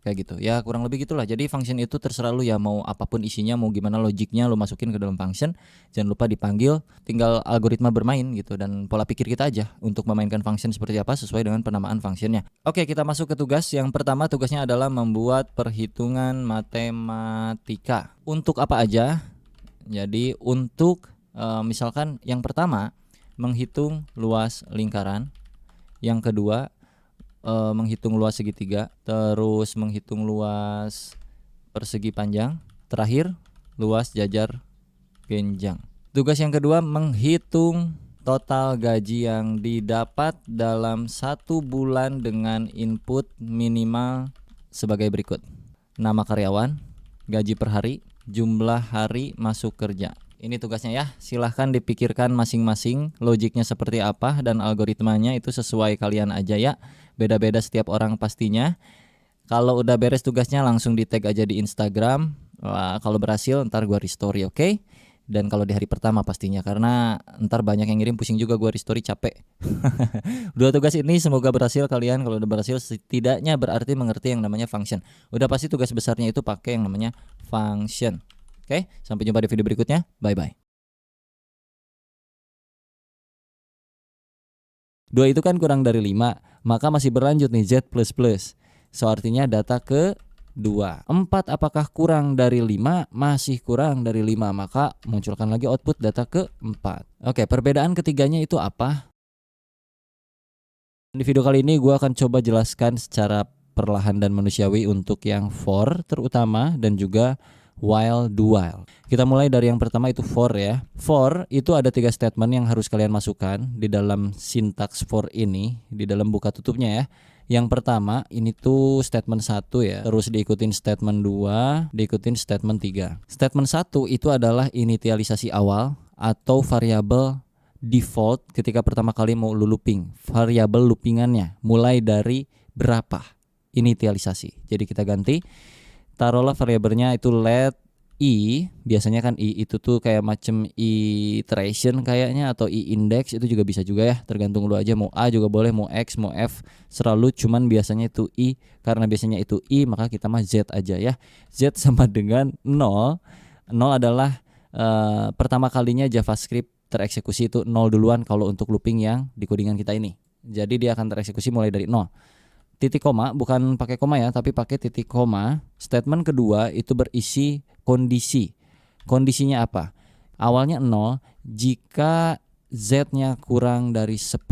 kayak gitu. Ya kurang lebih gitulah. Jadi function itu terserah lu ya, mau apapun isinya, mau gimana logiknya lu masukin ke dalam function. Jangan lupa dipanggil, tinggal algoritma bermain gitu dan pola pikir kita aja untuk memainkan function seperti apa sesuai dengan penamaan functionnya. Oke, kita masuk ke tugas. Yang pertama tugasnya adalah membuat perhitungan matematika. Untuk apa aja? Jadi untuk misalkan yang pertama menghitung luas lingkaran, yang kedua menghitung luas segitiga, terus menghitung luas persegi panjang, terakhir luas jajar genjang. Tugas yang kedua menghitung total gaji yang didapat dalam 1 bulan dengan input minimal sebagai berikut: nama karyawan, gaji per hari, jumlah hari masuk kerja. Ini tugasnya ya, silahkan dipikirkan masing-masing logiknya seperti apa dan algoritmanya itu sesuai kalian aja ya. Beda-beda setiap orang pastinya. Kalau udah beres tugasnya langsung di tag aja di Instagram. Wah, kalau berhasil ntar gua restory, oke? Dan kalau di hari pertama pastinya, karena ntar banyak yang ngirim, pusing juga gue restory, capek. 2 tugas ini semoga berhasil kalian. Kalau udah berhasil setidaknya berarti mengerti yang namanya function. Udah pasti tugas besarnya itu pakai yang namanya function. Oke, sampai jumpa di video berikutnya. Bye bye. 2 itu kan kurang dari 5, maka masih berlanjut nih Z++. So artinya data ke 2. 4 apakah kurang dari 5? Masih kurang dari 5, maka munculkan lagi output data ke 4. Oke, perbedaan ketiganya itu apa? Di video kali ini gue akan coba jelaskan secara perlahan dan manusiawi untuk yang for terutama, dan juga while do while. Kita mulai dari yang pertama, itu for ya. For itu ada 3 statement yang harus kalian masukkan di dalam sintaks for ini, di dalam buka tutupnya ya. Yang pertama ini tuh statement 1 ya, terus diikutin statement 2, diikutin statement 3. Statement 1 itu adalah inisialisasi awal atau variabel default ketika pertama kali mau lu looping. Variabel loopingannya mulai dari berapa inisialisasi. Jadi kita ganti, taruhlah variabelnya itu let i, biasanya kan i itu tuh kayak macam iteration kayaknya, atau i index, itu juga bisa juga ya, tergantung lu aja, mau a juga boleh, mau x, mau f, selalu cuman biasanya itu i, karena biasanya itu i maka kita mah z aja ya. Z sama dengan 0. 0 adalah pertama kalinya JavaScript tereksekusi itu 0 duluan kalau untuk looping yang di codingan kita ini. Jadi dia akan tereksekusi mulai dari 0. Titik koma, bukan pakai koma ya, tapi pakai titik koma. Statement kedua itu berisi kondisi. Kondisinya apa? Awalnya 0, jika z-nya kurang dari 10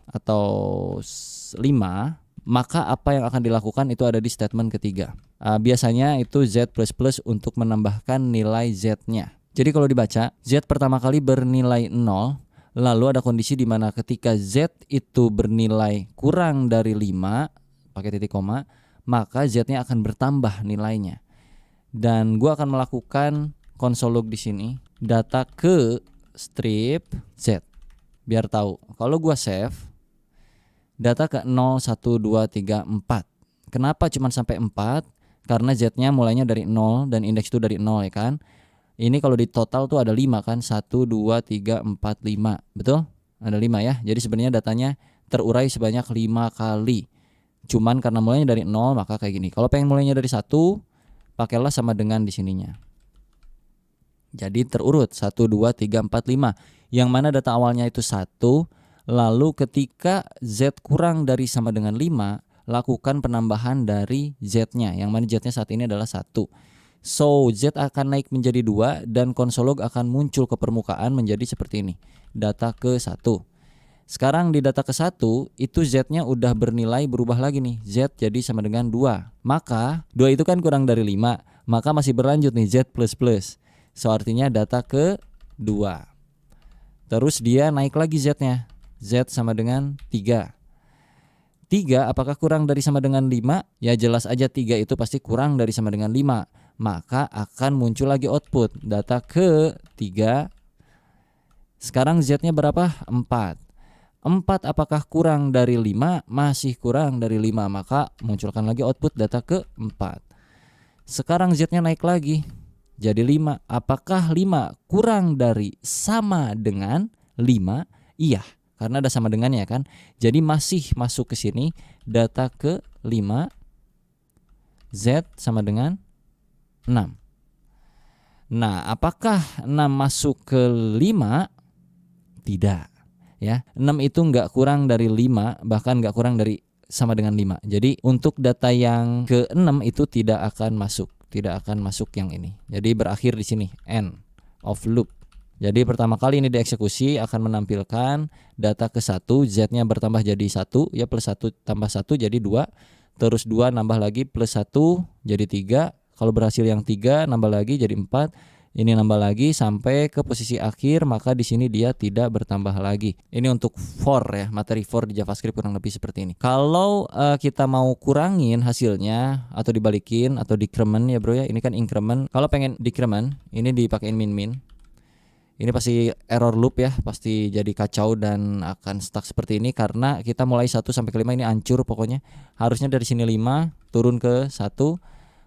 atau 5, maka apa yang akan dilakukan itu ada di statement ketiga. Biasanya itu z++ untuk menambahkan nilai z-nya. Jadi kalau dibaca, z pertama kali bernilai 0, lalu ada kondisi di mana ketika z itu bernilai kurang dari 5, pakai titik koma, maka z-nya akan bertambah nilainya. Dan gua akan melakukan console log di sini, data ke strip z. Biar tahu. Kalau gua save, data ke 0, 1, 2, 3, 4. Kenapa cuma sampai 4? Karena z-nya mulainya dari 0 dan indeks itu dari 0 ya kan. Ini kalau di total tuh ada 5 kan, 1, 2, 3, 4, 5. Betul? Ada 5 ya. Jadi sebenarnya datanya terurai sebanyak 5 kali. Cuman karena mulainya dari 0 maka kayak gini. Kalau pengen mulainya dari 1, pakailah sama dengan di sininya. Jadi terurut 1, 2, 3, 4, 5. Yang mana data awalnya itu 1. Lalu ketika z kurang dari sama dengan 5, lakukan penambahan dari z-nya. Yang mana z-nya saat ini adalah 1. So z akan naik menjadi 2 dan console log akan muncul ke permukaan menjadi seperti ini. Data ke 1. Sekarang di data ke-1 itu z-nya udah bernilai berubah lagi nih. Z jadi sama dengan 2. Maka 2 itu kan kurang dari 5, maka masih berlanjut nih z++. So artinya data ke-2. Terus dia naik lagi z-nya. Z sama dengan 3. 3 apakah kurang dari sama dengan 5? Ya jelas aja 3 itu pasti kurang dari sama dengan 5. Maka akan muncul lagi output data ke-3. Sekarang z-nya berapa? 4. 4 apakah kurang dari 5? Masih kurang dari 5, maka munculkan lagi output data ke-4. Sekarang z-nya naik lagi jadi 5. Apakah 5 kurang dari sama dengan 5? Iya, karena ada sama dengannya kan. Jadi masih masuk ke sini data ke-5. Z sama dengan 6. Nah, apakah 6 masuk ke 5? Tidak. Ya, 6 itu nggak kurang dari 5, bahkan nggak kurang dari sama dengan 5. Jadi untuk data yang ke-6 itu tidak akan masuk yang ini. Jadi berakhir di sini, end of loop. Jadi pertama kali ini dieksekusi akan menampilkan data ke-1, z-nya bertambah jadi 1, ya plus 1 tambah 1 jadi 2, terus 2 nambah lagi plus 1 jadi 3. Kalau berhasil yang 3 nambah lagi jadi 4. Ini nambah lagi sampai ke posisi akhir, maka di sini dia tidak bertambah lagi. Ini untuk for ya, materi for di JavaScript kurang lebih seperti ini. Kalau kita mau kurangin hasilnya atau dibalikin atau decrement ya bro ya, ini kan increment. Kalau pengen decrement, ini dipakein min-min. Ini pasti error loop ya, pasti jadi kacau dan akan stuck seperti ini karena kita mulai 1 sampai ke 5 ini hancur pokoknya. Harusnya dari sini 5 turun ke 1,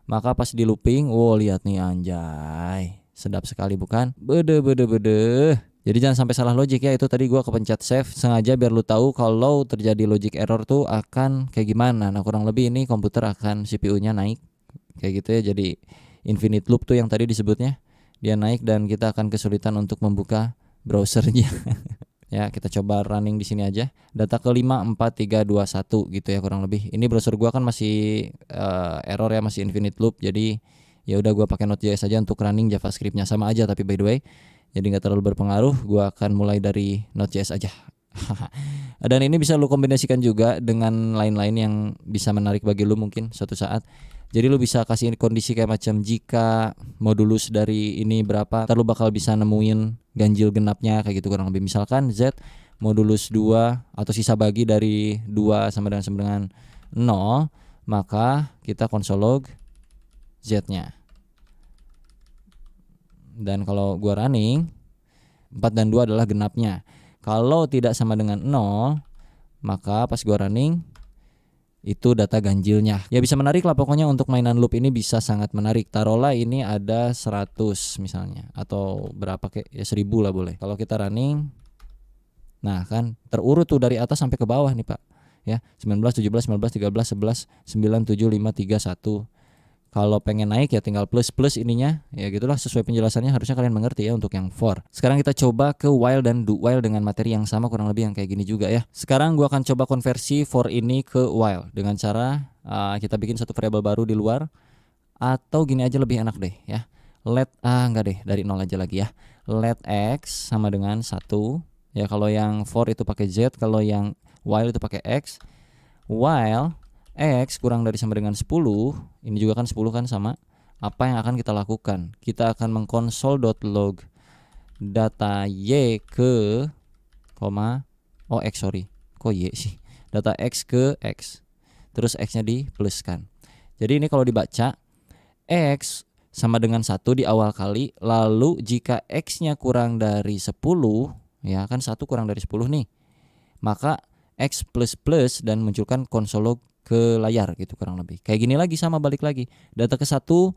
maka pas di looping, wow lihat nih anjay. Sedap sekali bukan? Bede. Jadi jangan sampai salah logic ya. Itu tadi gua kepencet save sengaja biar lu tahu kalau terjadi logic error tuh akan kayak gimana. Nah, kurang lebih ini komputer akan CPU-nya naik kayak gitu ya. Jadi infinite loop tuh yang tadi disebutnya, dia naik dan kita akan kesulitan untuk membuka browsernya. Ya, kita coba running di sini aja. Data ke 5 4 3 2 1 gitu ya kurang lebih. Ini browser gua kan masih error ya, masih infinite loop. Jadi ya udah gua pakai Node.js aja untuk running JavaScript-nya sama aja tapi by the way. Jadi nggak terlalu berpengaruh. Gua akan mulai dari Node.js aja. Dan ini bisa lu kombinasikan juga dengan lain-lain yang bisa menarik bagi lu mungkin suatu saat. Jadi lu bisa kasih kondisi kayak macam jika modulus dari ini berapa, ntar lu bakal bisa nemuin ganjil genapnya kayak gitu kurang lebih. Misalkan Z modulus 2 atau sisa bagi dari 2 sama dengan 0, maka kita console log Z-nya. Dan kalau gua running 4 dan 2 adalah genapnya. Kalau tidak sama dengan 0, maka pas gua running itu data ganjilnya. Ya bisa menarik lah pokoknya untuk mainan loop ini bisa sangat menarik. Taruhlah ini ada 100 misalnya atau berapa kayak ya 1000 lah boleh. Kalau kita running, nah kan terurut tuh dari atas sampai ke bawah nih Pak. Ya 19, 17, 19, 13, 11, 9, 7, 5, 3, 1. Kalau pengen naik ya tinggal plus ininya. Ya gitulah sesuai penjelasannya, harusnya kalian mengerti ya untuk yang for. Sekarang kita coba ke while dan do while dengan materi yang sama kurang lebih yang kayak gini juga ya. Sekarang gua akan coba konversi for ini ke while dengan cara kita bikin satu variabel baru di luar. Atau gini aja lebih enak deh ya. Enggak deh, dari 0 aja lagi ya. Let x sama dengan 1. Ya kalau yang for itu pakai z, kalau yang while itu pakai x. While X kurang dari sama dengan 10, ini juga kan 10 kan sama. Apa yang akan kita lakukan? Kita akan mengkonsol.log data Y ke X sorry. Kok Y sih? Data X ke X. Terus X-nya dipluskan. Jadi ini kalau dibaca X sama dengan 1 di awal kali. Lalu jika X-nya kurang dari 10, ya kan 1 kurang dari 10 nih, maka X plus dan munculkan console log ke layar gitu kurang lebih. Kayak gini lagi sama balik lagi. Data ke 1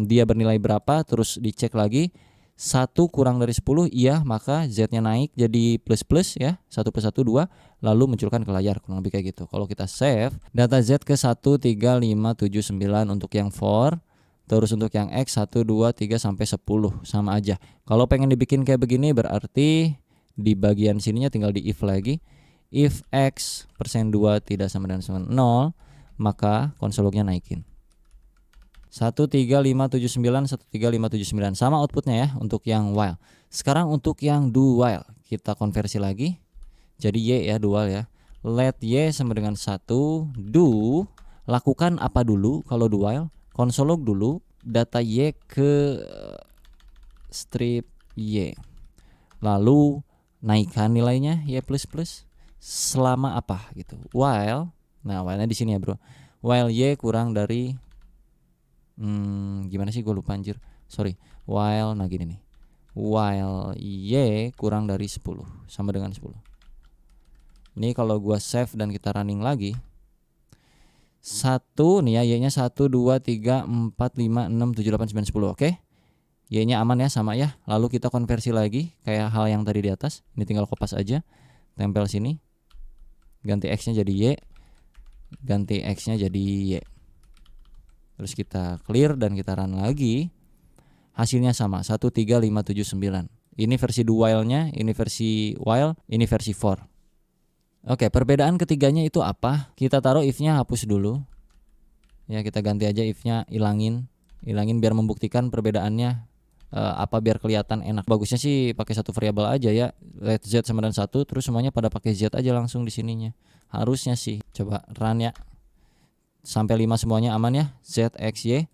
dia bernilai berapa, terus dicek lagi. 1 kurang dari 10 iya, maka Z-nya naik jadi plus ya. 1 plus 1 2, lalu munculkan ke layar kurang lebih kayak gitu. Kalau kita save, data Z ke 1 3 5 7 9 untuk yang for. Terus untuk yang X 1 2 3 sampai 10 sama aja. Kalau pengen dibikin kayak begini berarti di bagian sininya tinggal di if lagi. If x persen 2 tidak sama dengan 0, maka console lognya naikin 13579 13579 sama outputnya ya untuk yang while. Sekarang untuk yang do while kita konversi lagi jadi y ya, do while ya. Let y sama dengan 1. Do lakukan apa dulu kalau do while? Console log dulu data y ke strip y, lalu naikkan nilainya y plus selama apa gitu. While, nah while-nya di sini ya bro. While y kurang dari gimana sih, gue lupa anjir. Sorry. While, nah gini nih. While y kurang dari 10 sama dengan 10. Ini kalau gua save dan kita running lagi. 1 nih ya, y-nya 1 2 3 4 5 6 7 8 9 10. Oke. Y-nya aman ya, sama ya. Lalu kita konversi lagi kayak hal yang tadi di atas. Ini tinggal kopas aja. Tempel sini. Ganti X-nya jadi Y. Ganti X-nya jadi Y. Terus kita clear dan kita run lagi. Hasilnya sama 1 3 5 7 9. Ini versi do while-nya, ini versi while, ini versi for. Oke, perbedaan ketiganya itu apa? Kita taruh if-nya hapus dulu. Ya, kita ganti aja if-nya, ilangin biar membuktikan perbedaannya apa biar kelihatan enak. Bagusnya sih pakai satu variabel aja ya. Let z sama dengan 1, terus semuanya pada pakai z aja langsung di sininya. Harusnya sih. Coba run ya. Sampai 5 semuanya aman ya. Z, X, Y.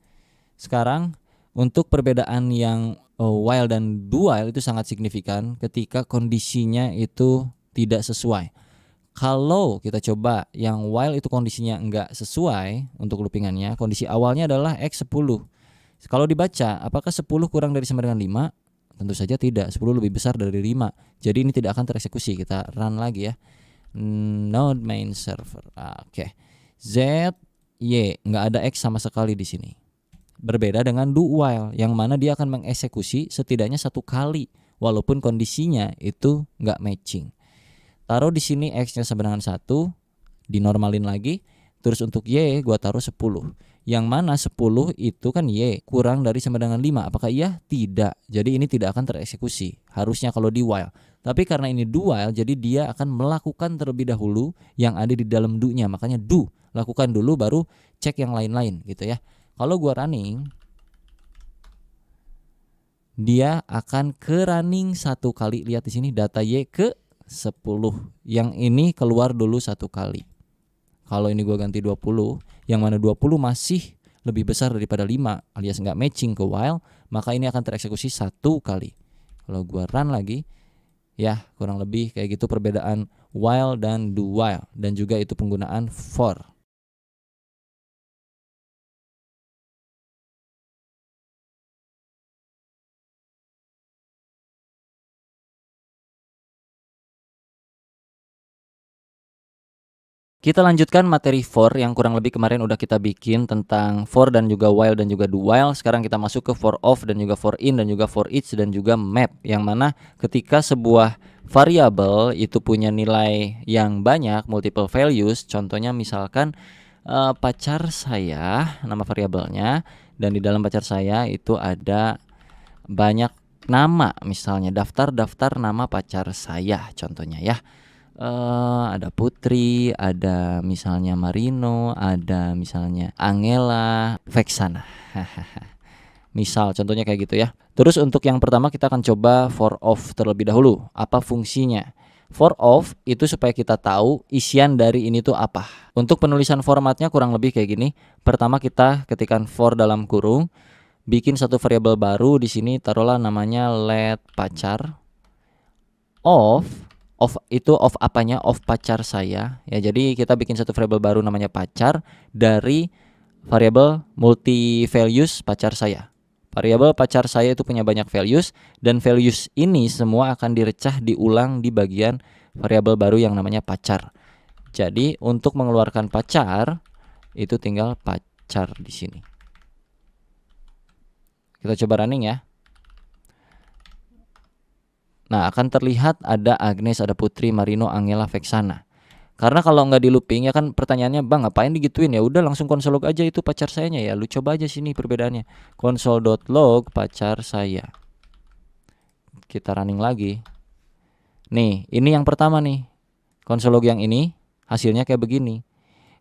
Sekarang untuk perbedaan yang while dan do while itu sangat signifikan ketika kondisinya itu tidak sesuai. Kalau kita coba yang while itu kondisinya enggak sesuai untuk loopingannya, kondisi awalnya adalah X 10. Kalau dibaca, apakah 10 kurang dari sama dengan 5? Tentu saja tidak, 10 lebih besar dari 5. Jadi ini tidak akan tereksekusi. Kita run lagi ya. Node main server. Oke. Z, Y, enggak ada X sama sekali di sini. Berbeda dengan do while yang mana dia akan mengeksekusi setidaknya 1 kali walaupun kondisinya itu nggak matching. Taruh di sini X-nya sama dengan 1, dinormalin lagi. Terus untuk Y gua taruh 10. Yang mana 10 itu kan Y kurang dari sama dengan 5. Apakah iya? Tidak. Jadi ini tidak akan tereksekusi. Harusnya kalau di while. Tapi karena ini do while, jadi dia akan melakukan terlebih dahulu yang ada di dalam do-nya. Makanya do, lakukan dulu baru cek yang lain-lain gitu ya. Kalau gua running, dia akan ke running 1 kali. Lihat di sini data Y ke 10. Yang ini keluar dulu 1 kali. Kalau ini gua ganti 20, yang mana 20 masih lebih besar daripada 5 alias nggak matching ke while, maka ini akan tereksekusi 1 kali. Kalau gua run lagi, ya kurang lebih kayak gitu perbedaan while dan do while, dan juga itu penggunaan for. Kita lanjutkan materi for yang kurang lebih kemarin udah kita bikin tentang for dan juga while dan juga do while. Sekarang kita masuk ke for of dan juga for in dan juga for each dan juga map, yang mana ketika sebuah variabel itu punya nilai yang banyak, multiple values. Contohnya misalkan pacar saya, nama variabelnya, dan di dalam pacar saya itu ada banyak nama, misalnya daftar nama pacar saya contohnya ya. Ada Putri, ada misalnya Marino, ada misalnya Angela, Vexana. Misal contohnya kayak gitu ya. Terus untuk yang pertama kita akan coba for of terlebih dahulu. Apa fungsinya? For of itu supaya kita tahu isian dari ini tuh apa. Untuk penulisan formatnya kurang lebih kayak gini. Pertama kita ketikkan for dalam kurung, bikin satu variabel baru di sini, taruhlah namanya let pacar. Of itu of apanya? Of pacar saya ya. Jadi kita bikin satu variabel baru namanya pacar dari variabel multi values pacar saya. Variabel pacar saya itu punya banyak values, dan values ini semua akan direcah diulang di bagian variabel baru yang namanya pacar. Jadi untuk mengeluarkan pacar itu tinggal pacar di sini. Kita coba running ya. Nah, akan terlihat ada Agnes, ada Putri, Marino, Angela, Vexana. Karena kalau nggak di looping ya kan pertanyaannya, bang ngapain digituin? Ya udah langsung console log aja itu pacar sayanya ya. Lu coba aja sini perbedaannya. Console.log pacar saya. Kita running lagi. Nih, ini yang pertama nih. Console log yang ini hasilnya kayak begini.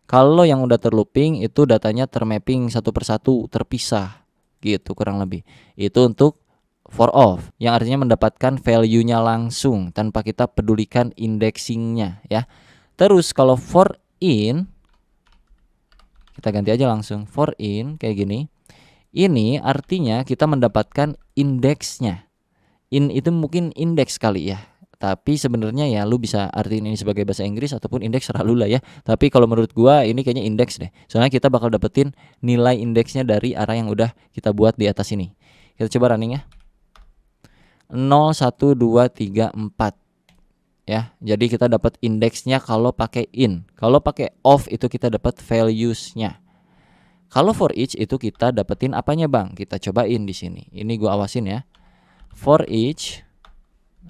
Kalau yang udah terlooping itu datanya termapping satu persatu, terpisah. Gitu kurang lebih. Itu untuk for of, yang artinya mendapatkan value-nya langsung tanpa kita pedulikan indexingnya ya. Terus kalau for in, kita ganti aja langsung. For in kayak gini. Ini artinya kita mendapatkan indeksnya. In itu mungkin indeks kali ya. Tapi sebenarnya ya lu bisa artiin ini sebagai bahasa Inggris ataupun indeks selalu lah ya. Tapi kalau menurut gua ini kayaknya indeks deh. Soalnya kita bakal dapetin nilai indeksnya dari array yang udah kita buat di atas ini. Kita coba running ya. 0, 1, 2, 3, 4 ya. Jadi kita dapat indeksnya kalau pakai in. Kalau pakai of itu kita dapat values-nya. Kalau for each itu kita dapetin apanya bang? Kita cobain di sini. Ini gua awasin ya. For each.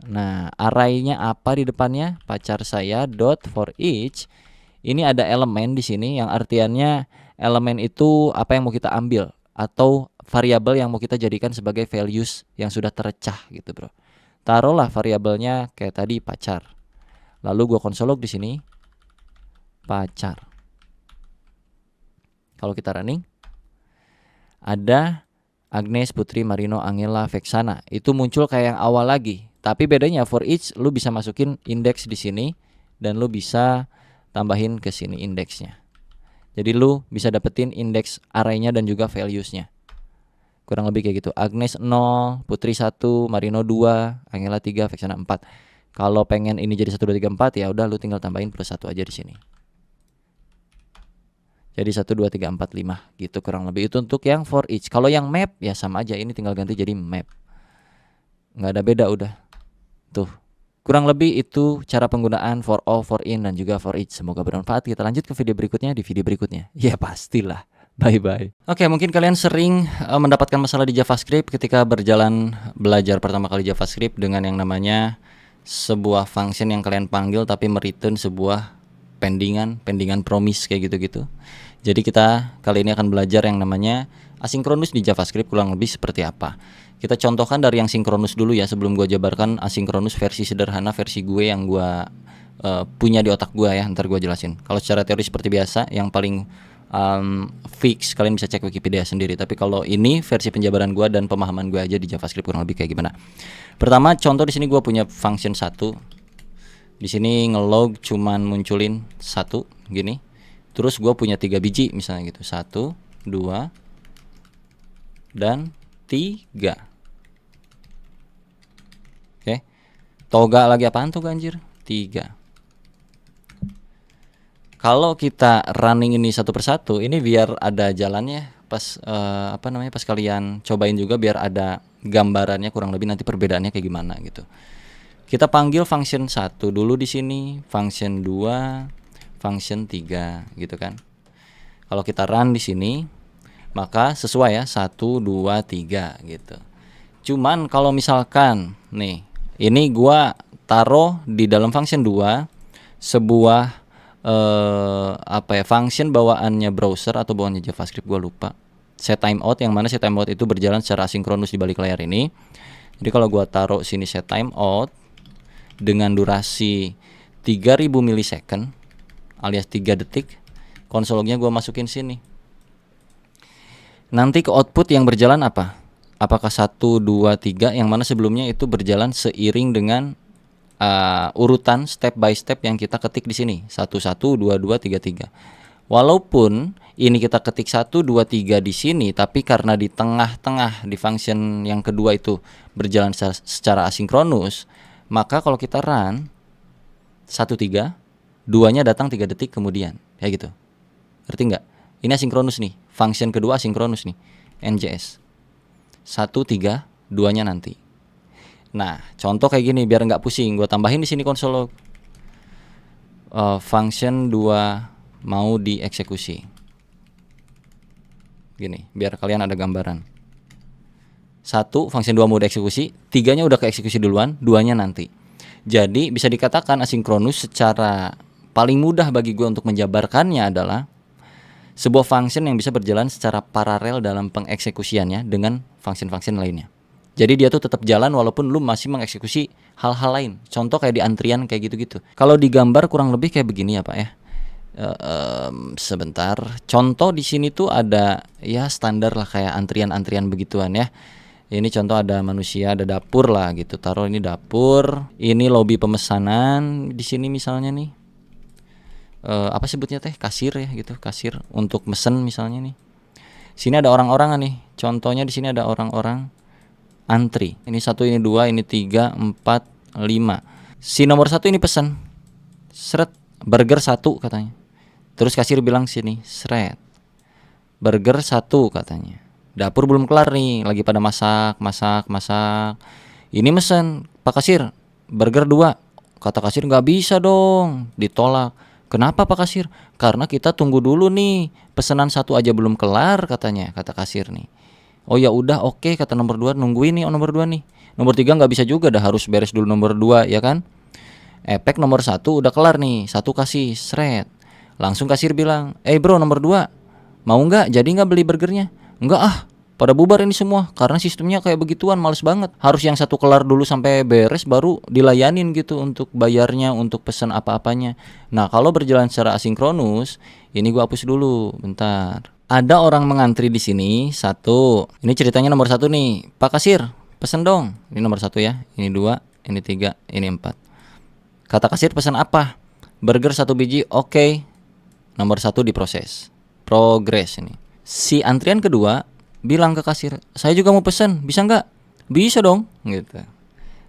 Nah, array-nya apa di depannya? Pacar saya dot for each. Ini ada elemen di sini yang artiannya elemen itu apa yang mau kita ambil atau variabel yang mau kita jadikan sebagai values yang sudah tercah gitu bro. Taruhlah variabelnya kayak tadi pacar. Lalu gua console log di sini pacar. Kalau kita running ada Agnes, Putri, Marino, Angela, Vexana. Itu muncul kayak yang awal lagi. Tapi bedanya for each lu bisa masukin indeks di sini dan lu bisa tambahin ke sini indeksnya. Jadi lu bisa dapetin indeks array-nya dan juga values-nya. Kurang lebih kayak gitu. Agnes 0, Putri 1, Marino 2, Angela 3, Vexana 4. Kalau pengen ini jadi 1 2 3 4 ya udah lu tinggal tambahin plus 1 aja di sini. Jadi 1 2 3 4 5 gitu kurang lebih. Itu untuk yang for each. Kalau yang map ya sama aja, ini tinggal ganti jadi map. Nggak ada beda udah. Tuh. Kurang lebih itu cara penggunaan for all, for in dan juga for each. Semoga bermanfaat. Kita lanjut ke video berikutnya di video berikutnya. Ya pastilah. Bye bye. Oke, mungkin kalian sering mendapatkan masalah di JavaScript ketika berjalan belajar pertama kali JavaScript dengan yang namanya sebuah function yang kalian panggil tapi mereturn sebuah pendingan promise kayak gitu-gitu. Jadi kita kali ini akan belajar yang namanya asinkronus di JavaScript kurang lebih seperti apa. Kita contohkan dari yang sinkronus dulu ya, sebelum gue jabarkan asinkronus versi sederhana, versi gue yang gue punya di otak gue ya, ntar gue jelasin. Kalau secara teori seperti biasa, yang paling fix kalian bisa cek Wikipedia sendiri. Tapi kalau ini versi penjabaran gue dan pemahaman gue aja di JavaScript kurang lebih kayak gimana. Pertama, contoh di sini gue punya function 1. Di sini ngelog cuman munculin 1 gini. Terus gue punya 3 biji misalnya gitu. 1, 2, dan 3. Oke. Toga lagi apaan tuh anjir? 3. Kalau kita running ini satu persatu, ini biar ada jalannya pas pas kalian cobain juga biar ada gambarannya kurang lebih nanti perbedaannya kayak gimana gitu. Kita panggil function 1 dulu di sini, function 2, function 3 gitu kan. Kalau kita run di sini, maka sesuai ya 1 2 3 gitu. Cuman kalau misalkan nih, ini gua taruh di dalam function 2 sebuah function bawaannya browser atau bawaannya JavaScript, gue lupa. Set timeout, yang mana set timeout itu berjalan secara asinkronus di balik layar ini. Jadi kalau gue taruh sini set timeout dengan durasi 3000 milisecond alias 3 detik, konsolognya gue masukin sini. Nanti ke output yang berjalan apa? Apakah 1 2 3 yang mana sebelumnya itu berjalan seiring dengan urutan step by step yang kita ketik di sini 1 1 2 2 3 3. Walaupun ini kita ketik 1 2 3 di sini, tapi karena di tengah-tengah di function yang kedua itu berjalan secara asinkronus, maka kalau kita run 1 3, 2-nya datang 3 detik kemudian. Kayak gitu. Ngerti nggak? Ini asinkronus nih. Function kedua asinkronus nih. NJS 1 3, 2-nya nanti. Nah, contoh kayak gini biar nggak pusing, gue tambahin di sini konsol function 2 mau dieksekusi. Gini, biar kalian ada gambaran. 1 function 2 mau dieksekusi, 3-nya udah keeksekusi duluan, 2-nya nanti. Jadi bisa dikatakan asinkronus secara paling mudah bagi gue untuk menjabarkannya adalah sebuah function yang bisa berjalan secara paralel dalam pengeksekusiannya dengan function-function lainnya. Jadi dia tuh tetap jalan walaupun lu masih mengeksekusi hal-hal lain. Contoh kayak di antrian kayak gitu-gitu. Kalau digambar kurang lebih kayak begini ya Pak ya. Sebentar. Contoh di sini tuh ada ya standar lah kayak antrian-antrian begituan ya. Ini contoh ada manusia, ada dapur lah gitu. Taruh ini dapur. Ini lobi pemesanan di sini misalnya nih. Apa sebutnya teh? Kasir ya gitu. Kasir untuk mesen misalnya nih. Sini ada orang-orang nih. Contohnya di sini ada orang-orang antri. Ini 1, ini 2, ini 3, 4, 5. Si nomor 1 ini pesan. Seret, burger 1 katanya. Terus kasir bilang sini, seret. Burger 1 katanya. Dapur belum kelar nih, lagi pada masak. Ini mesen, Pak Kasir, burger 2. Kata kasir nggak bisa dong, ditolak. Kenapa Pak Kasir? Karena kita tunggu dulu nih, pesanan 1 aja belum kelar katanya, kata kasir nih. Oh ya udah oke, kata nomor 2, nungguin nih nomor 2 nih. Nomor 3 nggak bisa juga, dah harus beres dulu nomor 2 ya kan. Efek nomor 1 udah kelar nih, 1 kasih seret. Langsung kasir bilang, bro nomor 2 mau nggak, jadi nggak beli burgernya? Nggak ah, pada bubar ini semua. Karena sistemnya kayak begituan, males banget. Harus yang 1 kelar dulu sampai beres baru dilayanin gitu untuk bayarnya, untuk pesan apa-apanya. Nah kalau berjalan secara asinkronus, ini gua hapus dulu, bentar. Ada orang mengantri di sini 1. Ini ceritanya nomor 1 nih. Pak Kasir, pesen dong. Ini nomor 1 ya. Ini 2, ini 3, ini 4. Kata kasir pesan apa? Burger 1 biji. Oke. Nomor 1 diproses. Progres ini. Si antrian kedua bilang ke kasir, saya juga mau pesen. Bisa nggak? Bisa dong. Gitu.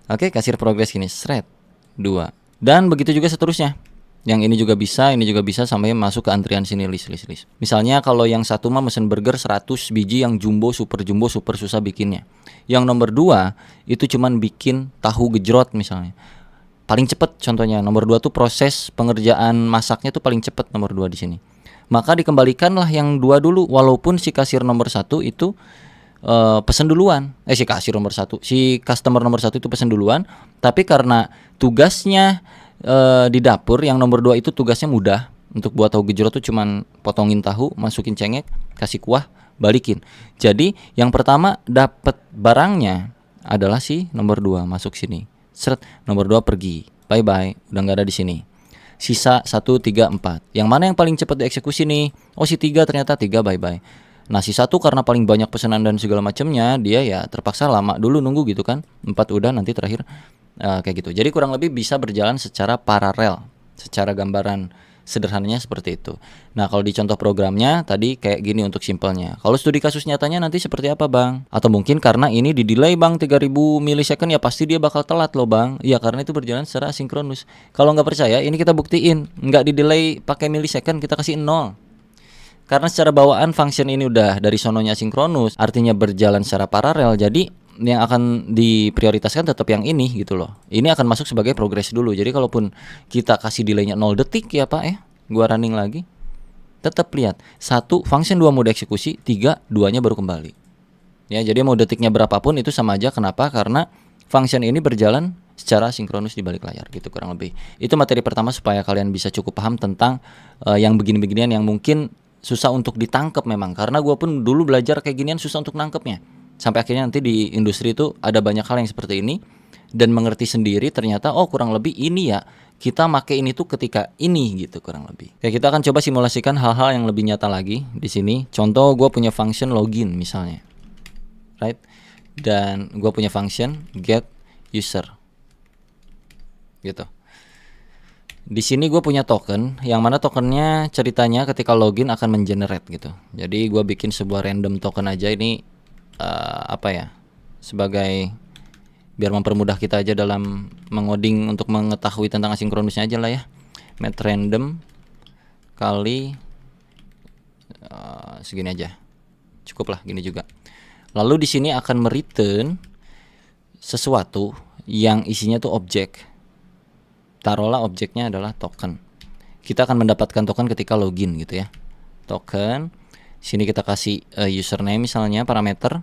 Oke, kasir progres gini. Seret. 2. Dan begitu juga seterusnya. Yang ini juga bisa sampai masuk ke antrian sini list. Misalnya kalau yang 1 mah mesen burger 100 biji yang jumbo super susah bikinnya. Yang nomor 2 itu cuman bikin tahu gejrot misalnya. Paling cepet contohnya. Nomor 2 tuh proses pengerjaan masaknya tuh paling cepet nomor 2 di sini. maka dikembalikanlah yang 2 dulu, walaupun si kasir nomor 1 itu pesen duluan. Si kasir nomor 1, si customer nomor 1 itu pesen duluan, tapi karena tugasnya di dapur yang nomor 2 itu tugasnya mudah. Untuk buat tahu gejrot tuh cuman potongin tahu, masukin cengek, kasih kuah, balikin. Jadi yang pertama dapat barangnya adalah si nomor 2 masuk sini. Seret, nomor 2 pergi. Bye bye, udah nggak ada di sini. Sisa 1, 3, 4. Yang mana yang paling cepat dieksekusi nih? Oh si 3 ternyata 3 bye bye. Nah si 1 karena paling banyak pesanan dan segala macamnya, dia ya terpaksa lama dulu nunggu gitu kan. 4 udah, nanti terakhir kayak gitu. Jadi kurang lebih bisa berjalan secara paralel. Secara gambaran sederhananya seperti itu. Nah kalau di contoh programnya tadi kayak gini untuk simpelnya. Kalau studi kasus nyatanya nanti seperti apa bang? Atau mungkin karena ini di delay bang 3000 milisecond, ya pasti dia bakal telat loh bang. Ya karena itu berjalan secara asinkronus. Kalau nggak percaya ini kita buktiin. Nggak di delay pakai milisecond, kita kasih 0. Karena secara bawaan function ini udah dari sononya sinkronus, artinya berjalan secara paralel. Jadi yang akan diprioritaskan tetap yang ini gitu loh. Ini akan masuk sebagai progress dulu. Jadi kalaupun kita kasih delaynya 0 detik ya Pak gua running lagi, tetap lihat 1 function 2 mode eksekusi, 3 2-nya baru kembali. Ya, jadi mau detiknya berapapun itu sama aja. Kenapa? Karena function ini berjalan secara sinkronus di balik layar gitu kurang lebih. Itu materi pertama supaya kalian bisa cukup paham tentang yang begini-beginian yang mungkin susah untuk ditangkap memang. Karena gua pun dulu belajar kayak ginian susah untuk nangkepnya. Sampai akhirnya nanti di industri itu ada banyak hal yang seperti ini dan mengerti sendiri ternyata oh kurang lebih ini ya kita make ini tuh ketika ini gitu kurang lebih. Oke, kita akan coba simulasikan hal-hal yang lebih nyata lagi di sini. Contoh gue punya function login misalnya, right? Dan gue punya function get user, gitu. Di sini gue punya token, yang mana tokennya ceritanya ketika login akan mengenerate gitu. Jadi gue bikin sebuah random token aja ini. Sebagai biar mempermudah kita aja dalam mengoding untuk mengetahui tentang asinkronusnya aja lah ya. Met random kali segini aja, cukup lah gini juga. Lalu di sini akan mereturn sesuatu yang isinya tuh objek. Taruhlah objeknya adalah token. Kita akan mendapatkan token ketika login gitu ya. Token. Sini kita kasih username misalnya, parameter,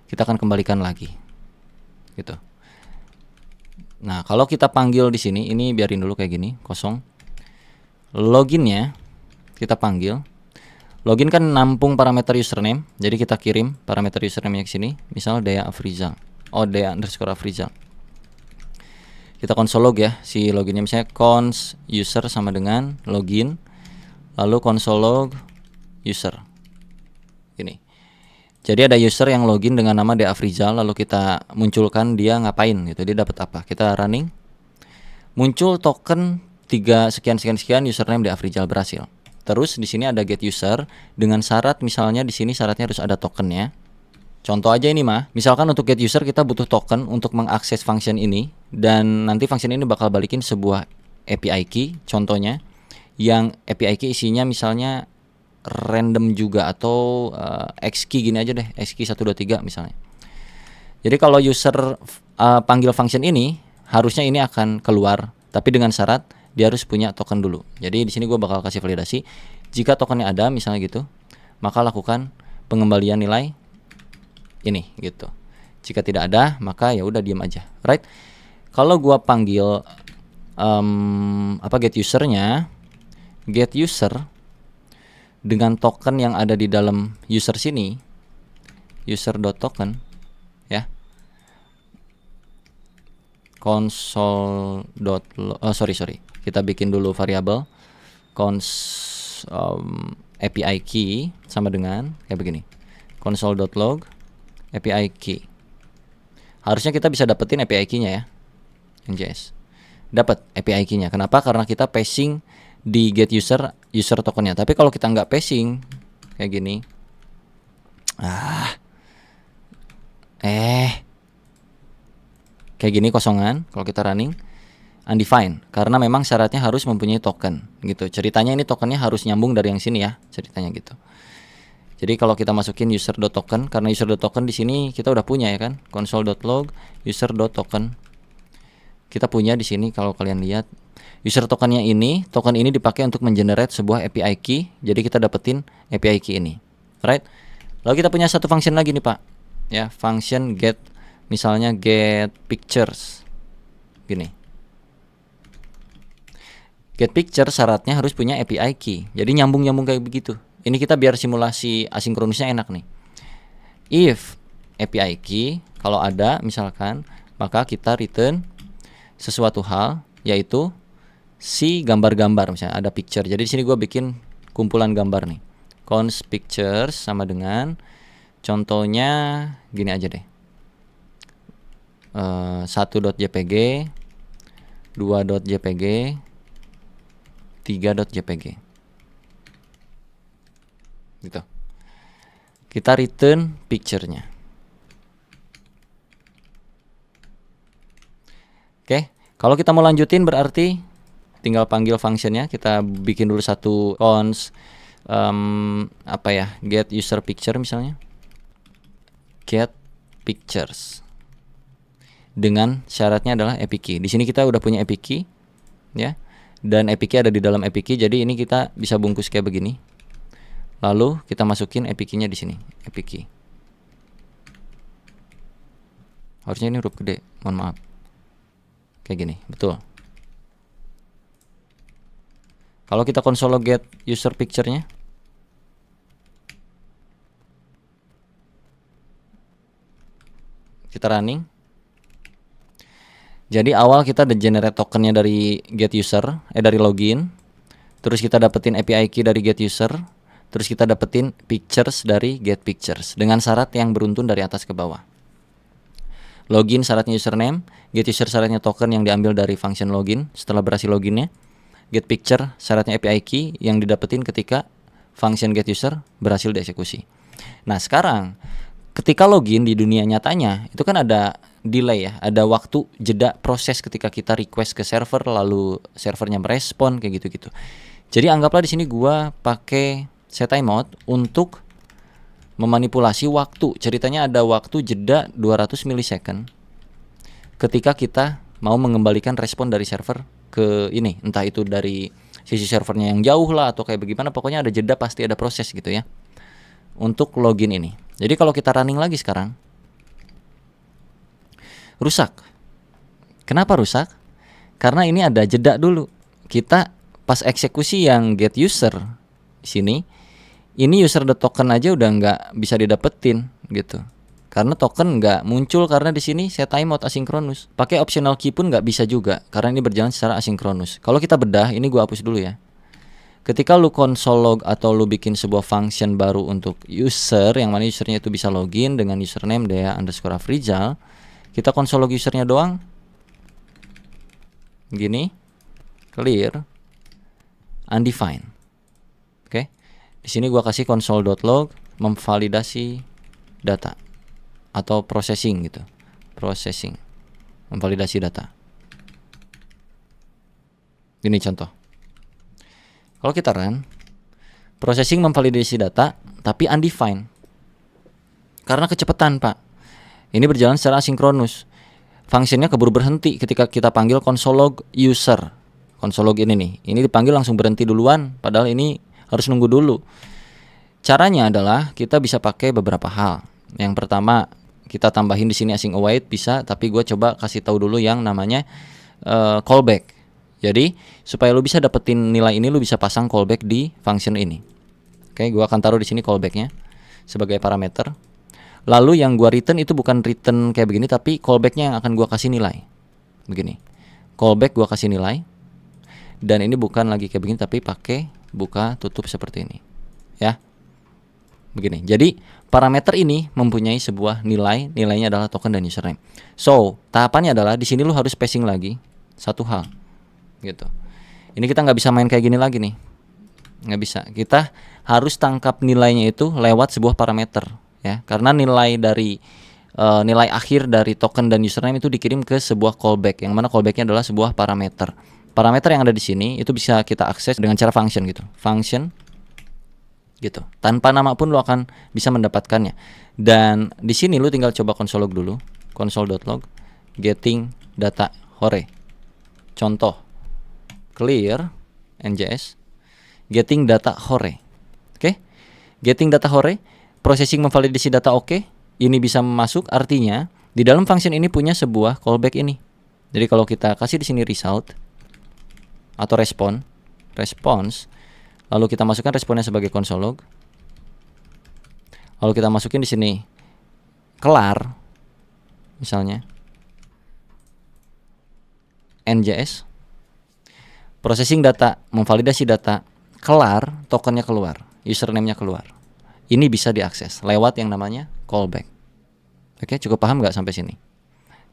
kita akan kembalikan lagi, gitu. Nah kalau kita panggil di sini, ini biarin dulu kayak gini, kosong. Loginnya kita panggil. Login kan nampung parameter username, jadi kita kirim parameter username ke sini, misal Dea Afrizal, Dea_Afrizal. Kita console log ya, si loginnya misalnya cons user sama dengan login, lalu console log user. Ini. Jadi ada user yang login dengan nama Dea Afrizal, lalu kita munculkan dia ngapain gitu, dia dapat apa. Kita running. Muncul token 3 sekian username Dea Afrizal berhasil. Terus di sini ada get user dengan syarat misalnya di sini syaratnya harus ada tokennya. Contoh aja ini mah, misalkan untuk get user kita butuh token untuk mengakses function ini dan nanti function ini bakal balikin sebuah API key contohnya yang API key isinya misalnya random juga atau xkey gini aja deh, xkey 123 misalnya. Jadi kalau user panggil function ini harusnya ini akan keluar, tapi dengan syarat dia harus punya token dulu. Jadi di sini gue bakal kasih validasi. Jika tokennya ada misalnya gitu, maka lakukan pengembalian nilai ini gitu. Jika tidak ada, maka ya udah diam aja, right? Kalau gue panggil get usernya, get user dengan token yang ada di dalam user sini, user.token ya, kita bikin dulu variabel API key sama dengan kayak begini, console.log API key. Harusnya kita bisa dapetin API key-nya ya, NJS. Dapat API key-nya. Kenapa? Karena kita passing di get user tokennya. Tapi kalau kita nggak passing kayak gini, kayak gini kosongan. Kalau kita running undefined, karena memang syaratnya harus mempunyai token gitu. Ceritanya ini tokennya harus nyambung dari yang sini ya, ceritanya gitu. Jadi kalau kita masukin user.token, karena user.token di sini kita udah punya ya kan, console.log user.token. kita punya di sini kalau kalian lihat user token ini dipakai untuk mengenerate sebuah API key. Jadi kita dapetin API key ini. Right? Lalu kita punya satu function lagi nih, Pak. Ya, function get, misalnya get pictures. Gini. Get picture syaratnya harus punya API key. Jadi nyambung-nyambung kayak begitu. Ini kita biar simulasi asinkronusnya enak nih. If API key kalau ada misalkan, maka kita return sesuatu hal, yaitu si gambar-gambar, misalnya ada picture. Jadi di sini gue bikin kumpulan gambar nih. Const pictures sama dengan contohnya gini aja deh. 1.jpg, 2.jpg, 3.jpg. Gitu. Kita return picture-nya. Oke, kalau kita mau lanjutin berarti tinggal panggil functionnya. Kita bikin dulu satu const get user picture misalnya. Get pictures. Dengan syaratnya adalah API key. Di sini kita udah punya API key, ya. Dan API key ada di dalam API key. Jadi ini kita bisa bungkus kayak begini. Lalu kita masukin API key-nya di sini, API key. Harusnya ini huruf gede, mohon maaf. Kayak gini, betul. Kalau kita console get user picture-nya, kita running. Jadi awal kita ada generate tokennya dari get user, dari login. Terus kita dapetin API key dari get user. Terus kita dapetin pictures dari get pictures dengan syarat yang beruntun dari atas ke bawah. Login syaratnya username, get user syaratnya token yang diambil dari function login setelah berhasil loginnya. Get picture syaratnya API key yang didapetin ketika function get user berhasil dieksekusi. Nah, sekarang ketika login di dunia nyatanya itu kan ada delay ya, ada waktu jeda proses ketika kita request ke server lalu servernya merespon kayak gitu-gitu. Jadi anggaplah di sini gua pakai set timeout untuk memanipulasi waktu. Ceritanya ada waktu jeda 200 milisecond ketika kita mau mengembalikan respon dari server ke ini, entah itu dari sisi servernya yang jauh lah atau kayak bagaimana, pokoknya ada jeda, pasti ada proses gitu ya untuk login ini. Jadi kalau kita running lagi sekarang rusak. Kenapa rusak? Karena ini ada jeda dulu. Kita pas eksekusi yang get user di sini, ini user.token aja udah nggak bisa didapetin gitu. Karena token nggak muncul karena di sini set timeout asinkronus. Pakai optional key pun nggak bisa juga karena ini berjalan secara asinkronus. Kalau kita bedah, ini gua hapus dulu ya. Ketika lu console log atau lu bikin sebuah function baru untuk user, yang mana usernya itu bisa login dengan username Dea_Afrizal, kita console log usernya doang. Gini, clear, undefined. Oke. Di sini gua kasih console.log memvalidasi data atau processing gitu. Processing. Memvalidasi data. Ini contoh. Kalau kita run, processing memvalidasi data tapi undefined. Karena kecepatan, Pak. Ini berjalan secara asinkronus. Fungsinya keburu berhenti ketika kita panggil console log user. Console log ini nih. Ini dipanggil langsung berhenti duluan, padahal ini harus nunggu dulu. Caranya adalah kita bisa pakai beberapa hal. Yang pertama, kita tambahin di sini async await bisa, tapi gue coba kasih tahu dulu yang namanya callback. Jadi supaya lu bisa dapetin nilai ini, lu bisa pasang callback di function ini. Oke, gue akan taruh di sini callbacknya sebagai parameter. Lalu yang gue return itu bukan return kayak begini, tapi callbacknya yang akan gue kasih nilai. Begini, callback gue kasih nilai. Dan ini bukan lagi kayak begini, tapi pakai buka tutup seperti ini, ya. Begini. Jadi parameter ini mempunyai sebuah nilai, nilainya adalah token dan username. So tahapannya adalah di sini lu harus spacing lagi satu hal, gitu. Ini kita nggak bisa main kayak gini lagi nih, nggak bisa. Kita harus tangkap nilainya itu lewat sebuah parameter, ya. Karena nilai dari nilai akhir dari token dan username itu dikirim ke sebuah callback, yang mana callbacknya adalah sebuah parameter. Parameter yang ada di sini itu bisa kita akses dengan cara function gitu. Function gitu. Tanpa nama pun lo akan bisa mendapatkannya. Dan di sini lo tinggal coba console log dulu. Console.log getting data hore. Contoh, clear NJS getting data hore. Oke. Getting data hore, processing memvalidasi data oke. Ini bisa masuk, artinya di dalam function ini punya sebuah callback ini. Jadi kalau kita kasih di sini result atau response, lalu kita masukkan responnya sebagai console log. Lalu kita masukin di sini kelar, misalnya NJS processing data, memvalidasi data, kelar, tokennya keluar, username-nya keluar. Ini bisa diakses lewat yang namanya callback. Oke, cukup paham nggak sampai sini?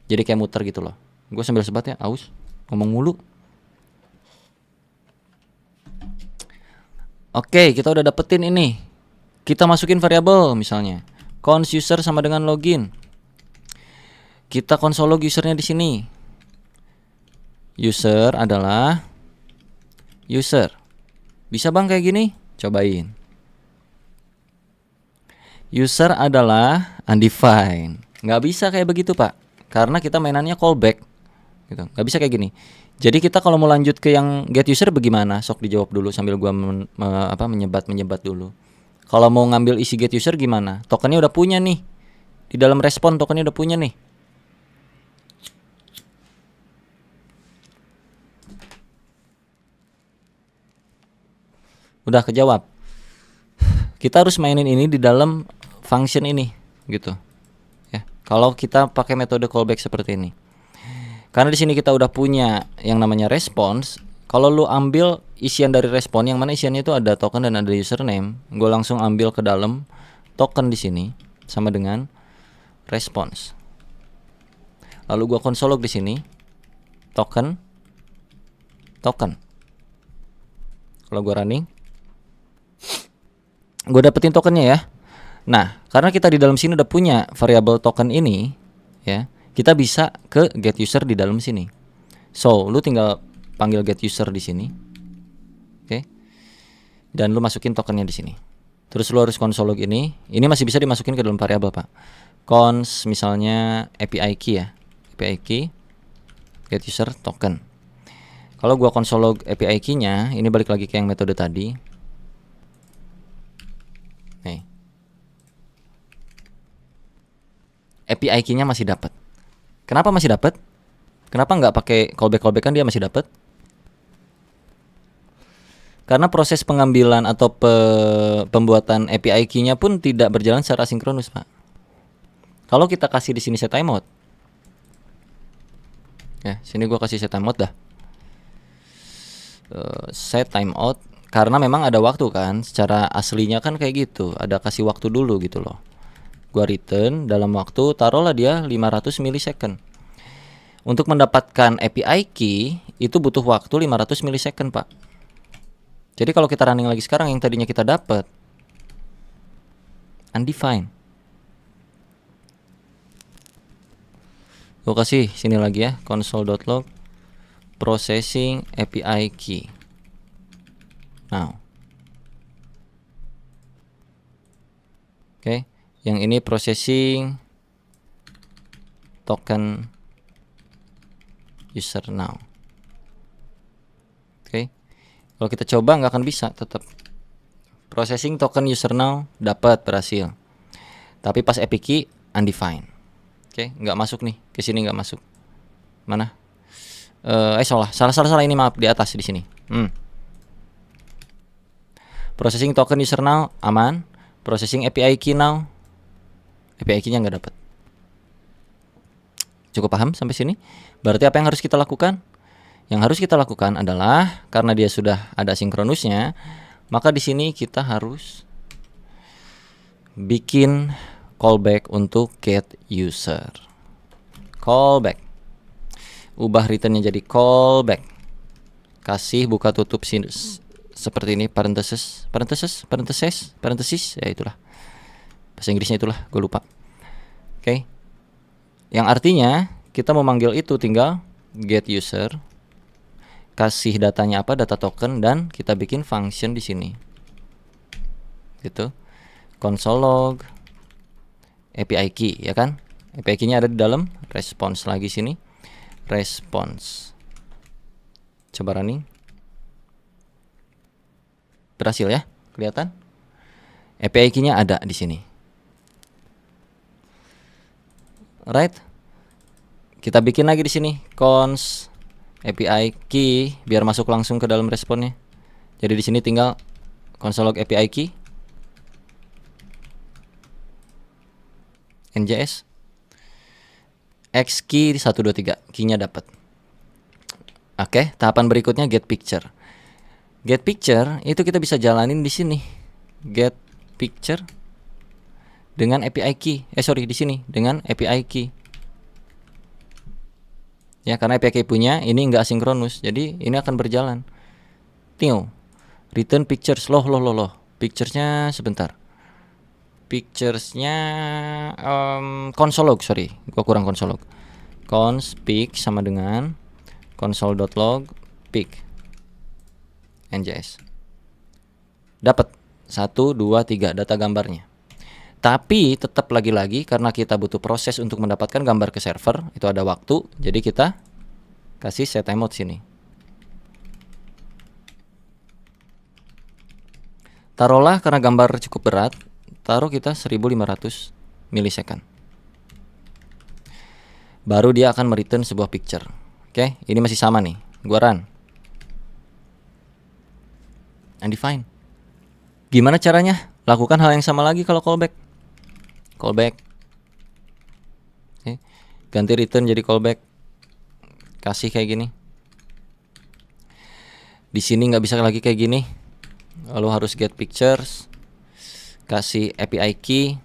Jadi kayak muter gitu loh. Gue sambil sebat ya, aus, ngomong mulu. Oke, kita udah dapetin ini. Kita masukin variabel misalnya. Cons user sama dengan login. Kita console log usernya di sini. User adalah user. Bisa bang kayak gini? Cobain. User adalah undefined. Nggak bisa kayak begitu pak, karena kita mainannya callback gitu. Nggak bisa kayak gini. Jadi kita kalau mau lanjut ke yang get user bagaimana? Sok dijawab dulu sambil gua menyebat dulu. Kalau mau ngambil isi get user gimana? Tokennya udah punya nih. Di dalam respon tokennya udah punya nih. Udah kejawab. Kita harus mainin ini di dalam function ini gitu. Ya, kalau kita pakai metode callback seperti ini. Karena di sini kita udah punya yang namanya response. Kalau lu ambil isian dari respon, yang mana isiannya itu ada token dan ada username, gue langsung ambil ke dalam token di sini sama dengan response. Lalu gue console log di sini token. Kalau gue running, gue dapetin tokennya ya. Nah, karena kita di dalam sini udah punya variabel token ini, ya, kita bisa ke get user di dalam sini. So, lu tinggal panggil get user di sini, oke, dan lu masukin tokennya di sini. Terus lu harus console log ini masih bisa dimasukin ke dalam variabel pak. Cons misalnya API key ya, API key get user token. Kalau gua console log API key-nya, ini balik lagi ke yang metode tadi. Nih. API key-nya masih dapat. Kenapa masih dapat? Kenapa nggak pakai callback kan dia masih dapat? Karena proses pengambilan atau pembuatan API key-nya pun tidak berjalan secara sinkronus, Pak. Kalau kita kasih di sini set timeout. Ya, sini gua kasih set timeout dah. Set timeout karena memang ada waktu kan, secara aslinya kan kayak gitu, ada kasih waktu dulu gitu loh. Gua return dalam waktu, taruhlah dia 500 milisecond. Untuk mendapatkan API key itu butuh waktu 500 milisecond, Pak. Jadi kalau kita running lagi sekarang yang tadinya kita dapat undefined. Gua kasih sini lagi ya, console.log processing API key. Now. Oke, yang ini processing token user now. Oke. Kalau kita coba nggak akan bisa tetap. Processing token user now dapat berhasil. Tapi pas API key undefined. Oke, nggak masuk nih. Ke sini nggak masuk. Mana? Salah ini maaf di atas di sini. Processing token user now aman. Processing API key now. API key-nya nggak dapat. Cukup paham sampai sini? Berarti apa yang harus kita lakukan? Yang harus kita lakukan adalah karena dia sudah ada sinkronusnya, maka di sini kita harus bikin callback untuk get user. Callback. Ubah returnnya jadi callback. Kasih buka tutup seperti ini, parenthesis, ya itulah. Bahasa Inggrisnya itulah, gue lupa. Oke. Yang artinya kita mau manggil itu tinggal get user, kasih datanya apa, data token, dan kita bikin function di sini. Gitu. Console log API key, ya kan? API key-nya ada di dalam response lagi sini. Response. Coba running. Berhasil ya, kelihatan? API key-nya ada di sini. Right? Kita bikin lagi di sini cons API key biar masuk langsung ke dalam responnya. Jadi di sini tinggal console log API key NJS X key 123, key-nya dapat. Oke, tahapan berikutnya get picture. Get picture itu kita bisa jalanin di sini. Get picture dengan API key. Di sini dengan API key. Ya, karena API key punya ini enggak asinkronus. Jadi ini akan berjalan. Tio. Return pictures loh. Picturesnya sebentar. Picturesnya console log, gua kurang console log. Cons pic sama dengan console.log pic NJS. Dapat 1 2 3 data gambarnya. Tapi tetap lagi-lagi karena kita butuh proses untuk mendapatkan gambar ke server, itu ada waktu. Jadi kita kasih set timeout sini. Taruhlah karena gambar cukup berat, taruh kita 1500 milisecond. Baru dia akan mereturn sebuah picture. Oke, ini masih sama nih. Gua run. Undefined. Gimana caranya? Lakukan hal yang sama lagi kalau callback. Callback. Oke. Ganti return jadi callback. Kasih kayak gini. Di sini nggak bisa lagi kayak gini. Lalu harus get pictures. Kasih API key,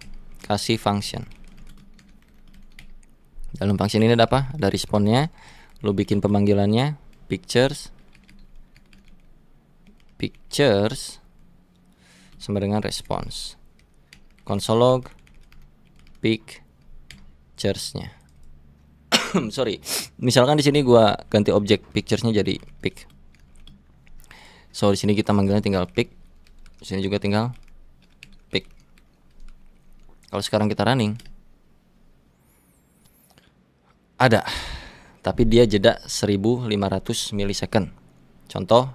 kasih function. Dalam function ini ada apa? Ada responnya. Lu bikin pemanggilannya pictures sama dengan response. Console log pictures-nya. Misalkan di sini gua ganti objek pictures-nya jadi pic. So di sini kita manggilnya tinggal pic. Di sini juga tinggal pic. Kalau sekarang kita running ada, tapi dia jeda 1500 milisecond. Contoh,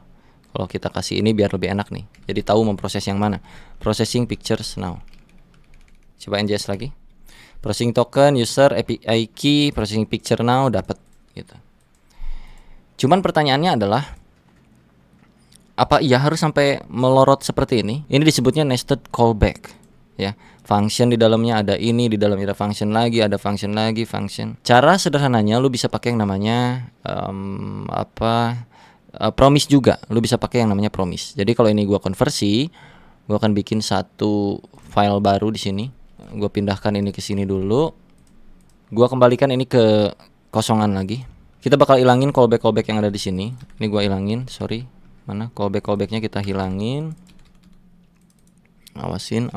kalau kita kasih ini biar lebih enak nih. Jadi tahu memproses yang mana. Processing pictures now. Coba NJS lagi. Processing token, user, API key, processing picture now, dapat gitu. Cuman pertanyaannya adalah, apa iya harus sampai melorot seperti ini? Ini disebutnya nested callback. Ya, function di dalamnya ada ini, di dalamnya ada function lagi, function. Cara sederhananya lu bisa pakai yang namanya promise juga. Lu bisa pakai yang namanya promise. Jadi kalau ini gua konversi, gua akan bikin satu file baru di sini. Gua pindahkan ini ke sini dulu. Gua kembalikan ini ke kosongan lagi. Kita bakal ilangin callback yang ada di sini. Ini gua ilangin, Mana callbacknya kita hilangin. Awasin.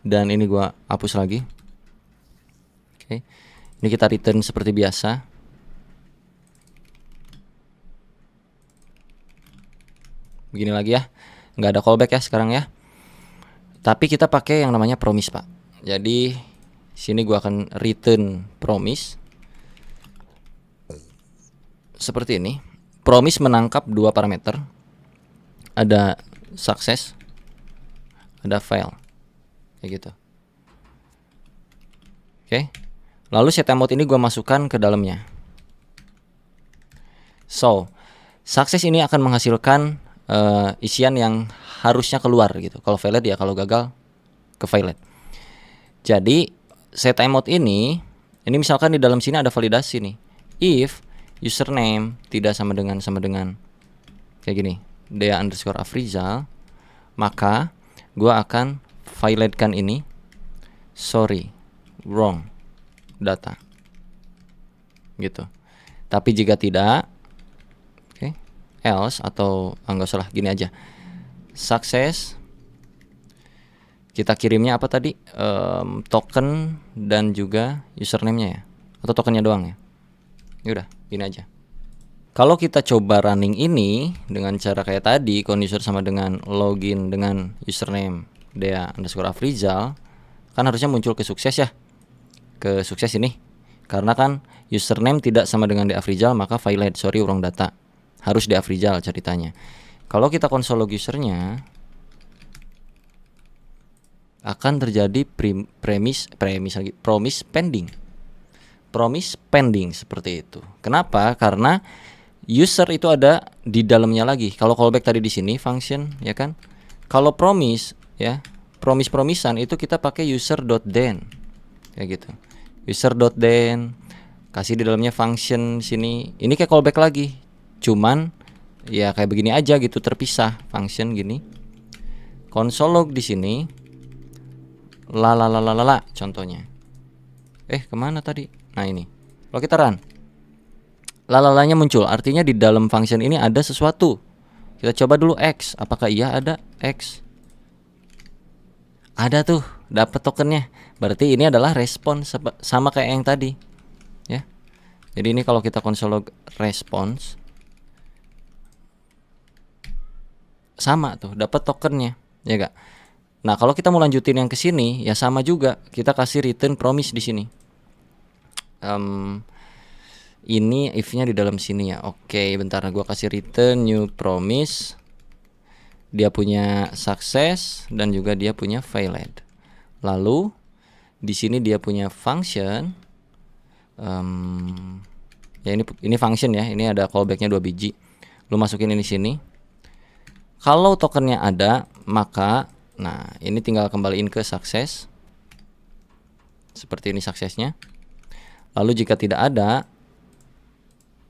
Dan ini gua hapus lagi. Oke. Ini kita return seperti biasa. Begini lagi ya. Nggak ada callback ya sekarang ya. Tapi kita pakai yang namanya promise, Pak. Jadi sini gua akan return promise. Seperti ini. Promise menangkap dua parameter. Ada success, ada fail. Kayak gitu. Oke. Lalu set timeout ini gua masukkan ke dalamnya. So, success ini akan menghasilkan isian yang harusnya keluar gitu. Kalau failed ya, kalau gagal ke failed. Jadi set timeout ini misalkan di dalam sini ada validasi nih. If username tidak sama dengan kayak gini, Dea_Afrizal, maka gua akan violatekan ini wrong data gitu. Tapi jika tidak, else atau enggak salah, gini aja, success, kita kirimnya apa tadi, token dan juga username-nya ya, atau tokennya doang ya. Yaudah, gini aja. Kalau kita coba running ini dengan cara kayak tadi, user sama dengan login dengan username Dea_Afrizal, kan harusnya muncul ke sukses ya, ke sukses ini. Karena kan username tidak sama dengan Dea Afrizal, maka violate, wrong data. harus di Afrizal ceritanya. Kalau kita konsol log usernya akan terjadi promise pending seperti itu. Kenapa? Karena user itu ada di dalamnya lagi. Kalau callback tadi di sini function, ya kan? Kalau promise, ya, promisan itu kita pakai user.then, kayak gitu. User.then, kasih di dalamnya function sini. Ini kayak callback lagi, cuman ya kayak begini aja gitu, terpisah function gini. Console log di sini, contohnya. Kemana tadi? Nah ini, kalau kita run, lalalanya muncul, artinya di dalam function ini ada sesuatu. Kita coba dulu X, apakah iya ada X? Ada tuh, dapat tokennya. Berarti ini adalah response sama kayak yang tadi, ya. Jadi ini kalau kita console log response, sama tuh, dapat tokennya, ya gak? Nah kalau kita mau lanjutin yang ke sini, ya sama juga, kita kasih return promise di sini. Ini if-nya di dalam sini ya. Oke, bentar, gua kasih return new promise. Dia punya success dan juga dia punya failed. Lalu di sini dia punya function. Ya ini function ya. Ini ada callbacknya 2 biji. Lu masukin ini sini. Kalau tokennya ada, maka nah ini tinggal kembaliin ke success. Seperti ini suksesnya. Lalu jika tidak ada,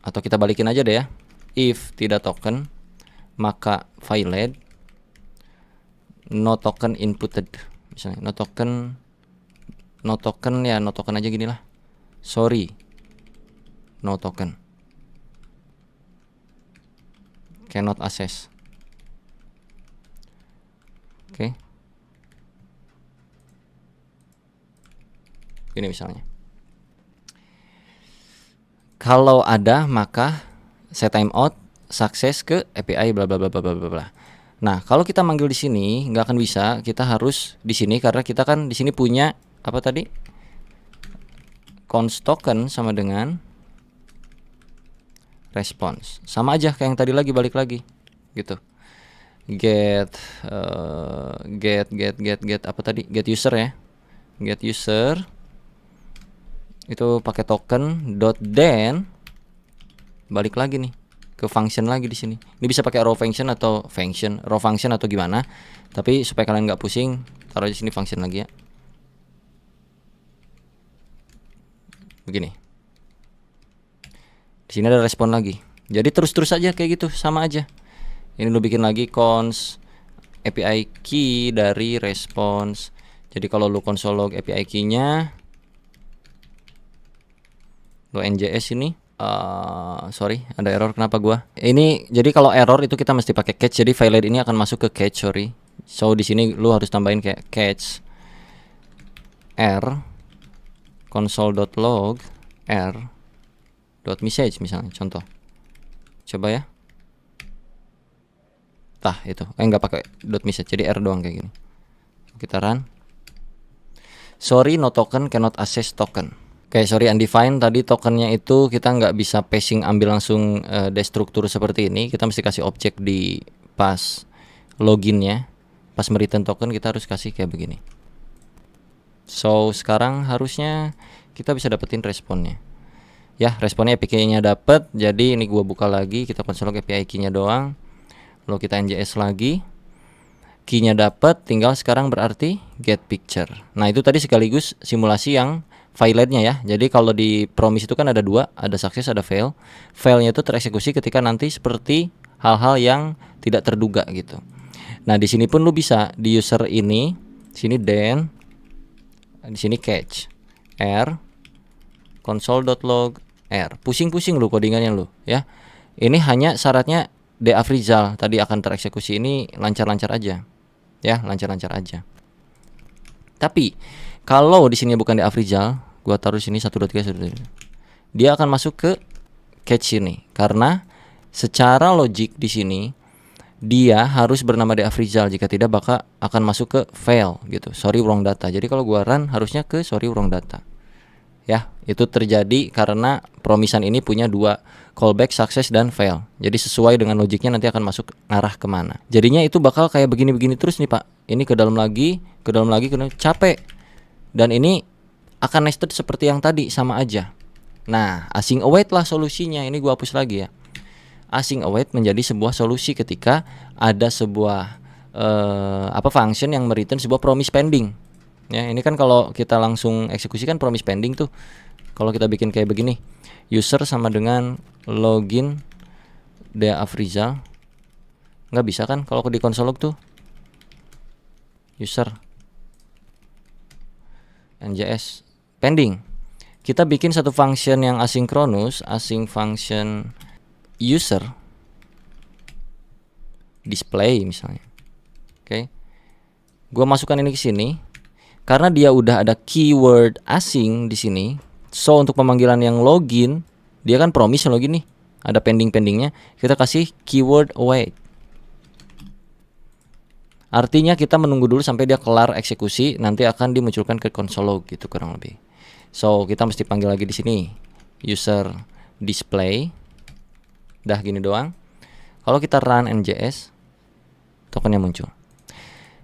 atau kita balikin aja deh ya, if tidak token, maka failed, no token inputted, misalnya no token ya, no token aja gini lah, sorry, no token, cannot access. Oke. Ini misalnya. Kalau ada, maka set timeout, sukses ke API bla bla bla bla bla bla. Nah, kalau kita manggil di sini nggak akan bisa, kita harus di sini karena kita kan di sini punya apa tadi? Const token sama dengan response. Sama aja kayak yang tadi lagi, balik lagi. Gitu. Get apa tadi? Get user ya. Get user itu pakai token .then, balik lagi nih ke function lagi di sini. Ini bisa pakai raw function atau gimana. Tapi supaya kalian nggak pusing, taruh di sini function lagi ya. Begini. Di sini ada respon lagi. Jadi terus aja kayak gitu, sama aja. Ini lu bikin lagi const API key dari response. Jadi kalau lu console log API key-nya, lo NJS ini, sorry ada error, kenapa gua? Ini jadi kalau error itu kita mesti pakai catch, jadi failed ini akan masuk ke catch, sorry. So di sini lu harus tambahin kayak catch r console.log r.message misalnya, contoh. Coba ya. Tah itu, nggak pakai .message, jadi r doang kayak gini. Kita run. Sorry, no token, cannot access token. Oke, sorry undefined tadi tokennya itu kita nggak bisa passing ambil langsung destruktur seperti ini. Kita mesti kasih objek di pas loginnya, pas mereturn token kita harus kasih kayak begini. So sekarang harusnya kita bisa dapetin responnya. Ya, responnya API key-nya dapet. Jadi ini gua buka lagi, kita console log API key-nya doang. Lalu kita NJS lagi. Key-nya dapet, tinggal sekarang berarti get picture. Nah itu tadi sekaligus simulasi yang failed-nya ya. Jadi kalau di promise itu kan ada dua, ada success, ada fail. Failnya itu tereksekusi ketika nanti seperti hal-hal yang tidak terduga gitu. Nah di sini pun lu bisa di user ini, sini then, di sini catch r console.log r. Pusing-pusing lu codingannya lu ya. Ini hanya syaratnya de Afrizal tadi akan tereksekusi, ini lancar-lancar aja. Ya, lancar-lancar aja. Tapi kalau di sini bukan di Afrizal, gua taruh di sini 1 2 3 dia akan masuk ke catch ini karena secara logik di sini dia harus bernama di Afrizal, jika tidak maka akan masuk ke fail gitu. Sorry wrong data. Jadi kalau gua run harusnya ke sorry wrong data. ya. Itu terjadi karena promisan ini punya dua callback, success dan fail. Jadi sesuai dengan logiknya nanti akan masuk arah kemana. Jadinya itu bakal kayak begini-begini terus nih Pak. Ini ke dalam lagi, ke dalam lagi, ke dalam, capek. Dan ini akan nested seperti yang tadi, sama aja. Nah, async await lah solusinya. Ini gua hapus lagi ya. Async await menjadi sebuah solusi ketika ada sebuah function yang mereturn sebuah promise pending. Ya, ini kan kalau kita langsung eksekusi kan promise pending tuh. Kalau kita bikin kayak begini, user sama dengan login Dea Afrizal, nggak bisa kan kalau di konsol log tuh user njs pending. Kita bikin satu function yang asinkronus, async function user display misalnya. Oke. Gua masukkan ini ke sini karena dia udah ada keyword async di sini. So untuk pemanggilan yang login, dia kan promise login nih, ada pending-pendingnya. Kita kasih keyword await. Artinya kita menunggu dulu sampai dia kelar eksekusi, nanti akan dimunculkan ke console log gitu kurang lebih. So kita mesti panggil lagi di sini user display. Dah gini doang. Kalau kita run njs, tokennya muncul.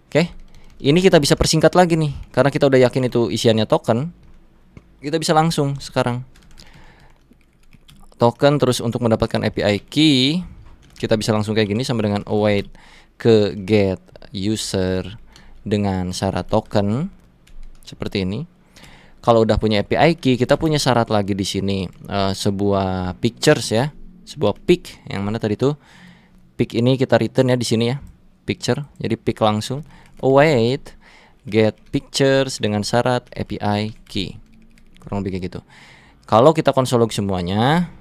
Oke. Ini kita bisa persingkat lagi nih, karena kita udah yakin itu isiannya token. Kita bisa langsung sekarang token, terus untuk mendapatkan API key kita bisa langsung kayak gini sama dengan await ke get user dengan syarat token seperti ini. Kalau udah punya API key, kita punya syarat lagi di sini, sebuah pictures ya, sebuah pic. Yang mana tadi tuh pic ini kita return ya di sini ya, picture. Jadi pic langsung await get pictures dengan syarat API key. Kurang lebih kayak gitu. Kalau kita console log semuanya,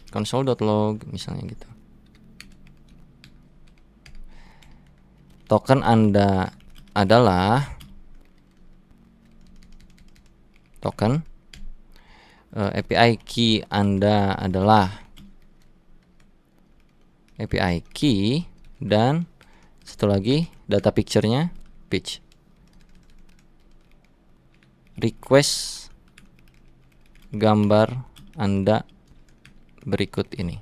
console.log misalnya gitu, token Anda adalah token, API key Anda adalah API key, dan satu lagi data picture-nya pitch. Request gambar Anda berikut ini.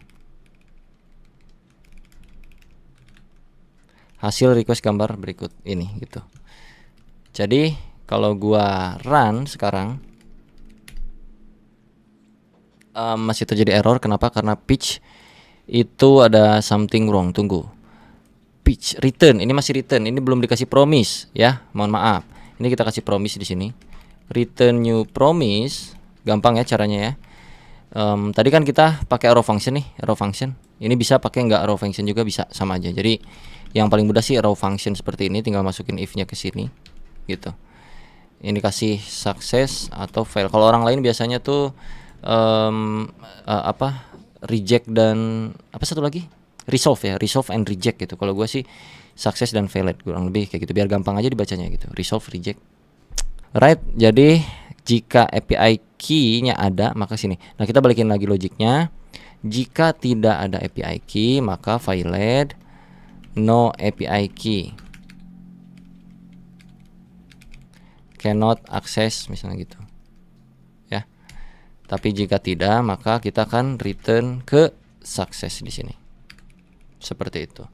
Hasil request gambar berikut ini gitu. Jadi kalau gua run sekarang masih terjadi error. Kenapa? Karena pitch itu ada something wrong. Tunggu. Pitch return, ini masih return. Ini belum dikasih promise ya. Mohon maaf. Ini kita kasih promise di sini. Return new promise, gampang ya caranya ya. Tadi kan kita pakai arrow function nih, arrow function. Ini bisa pakai nggak arrow function juga bisa, sama aja. Jadi yang paling mudah sih arrow function seperti ini, tinggal masukin if-nya ke sini, gitu. Ini kasih success atau fail. Kalau orang lain biasanya tuh reject dan apa satu lagi? Resolve ya, resolve and reject gitu. Kalau gua sih success dan failed, kurang lebih kayak gitu. Biar gampang aja dibacanya gitu. Resolve, reject. Right, jadi jika API key-nya ada, maka sini. Nah, kita balikin lagi logiknya. Jika tidak ada API key, maka failed, no API key, cannot access misalnya gitu. Ya. Tapi jika tidak, maka kita akan return ke success di sini. Seperti itu.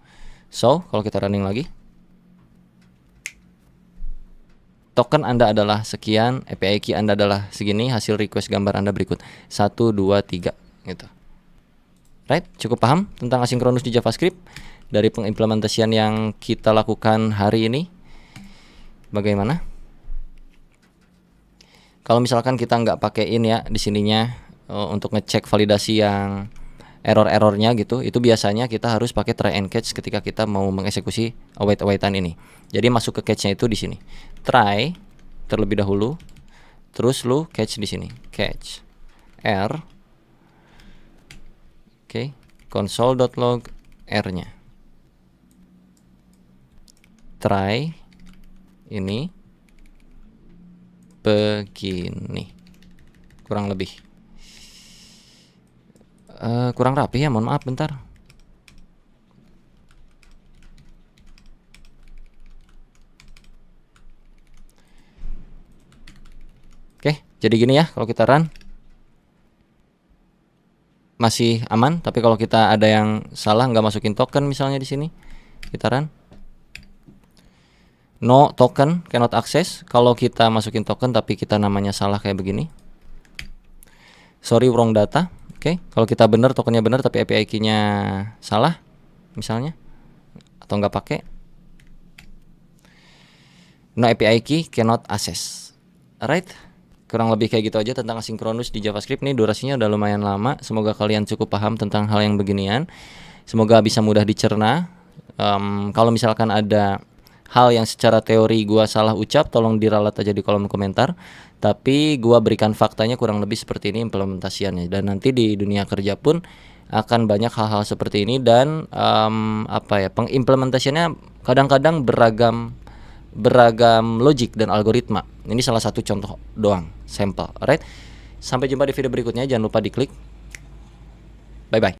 So, kalau kita running lagi, token Anda adalah sekian, API key Anda adalah segini, hasil request gambar Anda berikut 1, 2, 3 gitu. Right, cukup paham tentang asinkronus di JavaScript dari pengimplementasian yang kita lakukan hari ini? Bagaimana? Kalau misalkan kita nggak pakein ya di sininya untuk ngecek validasi yang error-errornya gitu, itu biasanya kita harus pakai try and catch ketika kita mau mengeksekusi await-awaitan ini. Jadi masuk ke catch-nya itu di sini. Try terlebih dahulu, terus lu catch di sini. Catch R. Oke, console.log R-nya. Try ini begini. Kurang lebih. Kurang rapi ya, mohon maaf bentar. Oke, Jadi gini ya, kalau kita run masih aman, tapi kalau kita ada yang salah nggak masukin token misalnya di sini, kita run no token cannot access. Kalau kita masukin token tapi kita namanya salah kayak begini, sorry wrong data. Oke, kalau kita benar tokennya benar tapi API key-nya salah misalnya atau nggak pakai, no API key cannot access. Alright, kurang lebih kayak gitu aja tentang asinkronus di JavaScript. Nih durasinya udah lumayan lama, semoga kalian cukup paham tentang hal yang beginian, semoga bisa mudah dicerna. Kalau misalkan ada hal yang secara teori gua salah ucap, tolong diralat aja di kolom komentar. Tapi gua berikan faktanya kurang lebih seperti ini implementasiannya, dan nanti di dunia kerja pun akan banyak hal-hal seperti ini. Dan pengimplementasiannya kadang-kadang beragam logik dan algoritma. Ini salah satu contoh doang, sampel. Alright, sampai jumpa di video berikutnya. Jangan lupa diklik. Bye bye.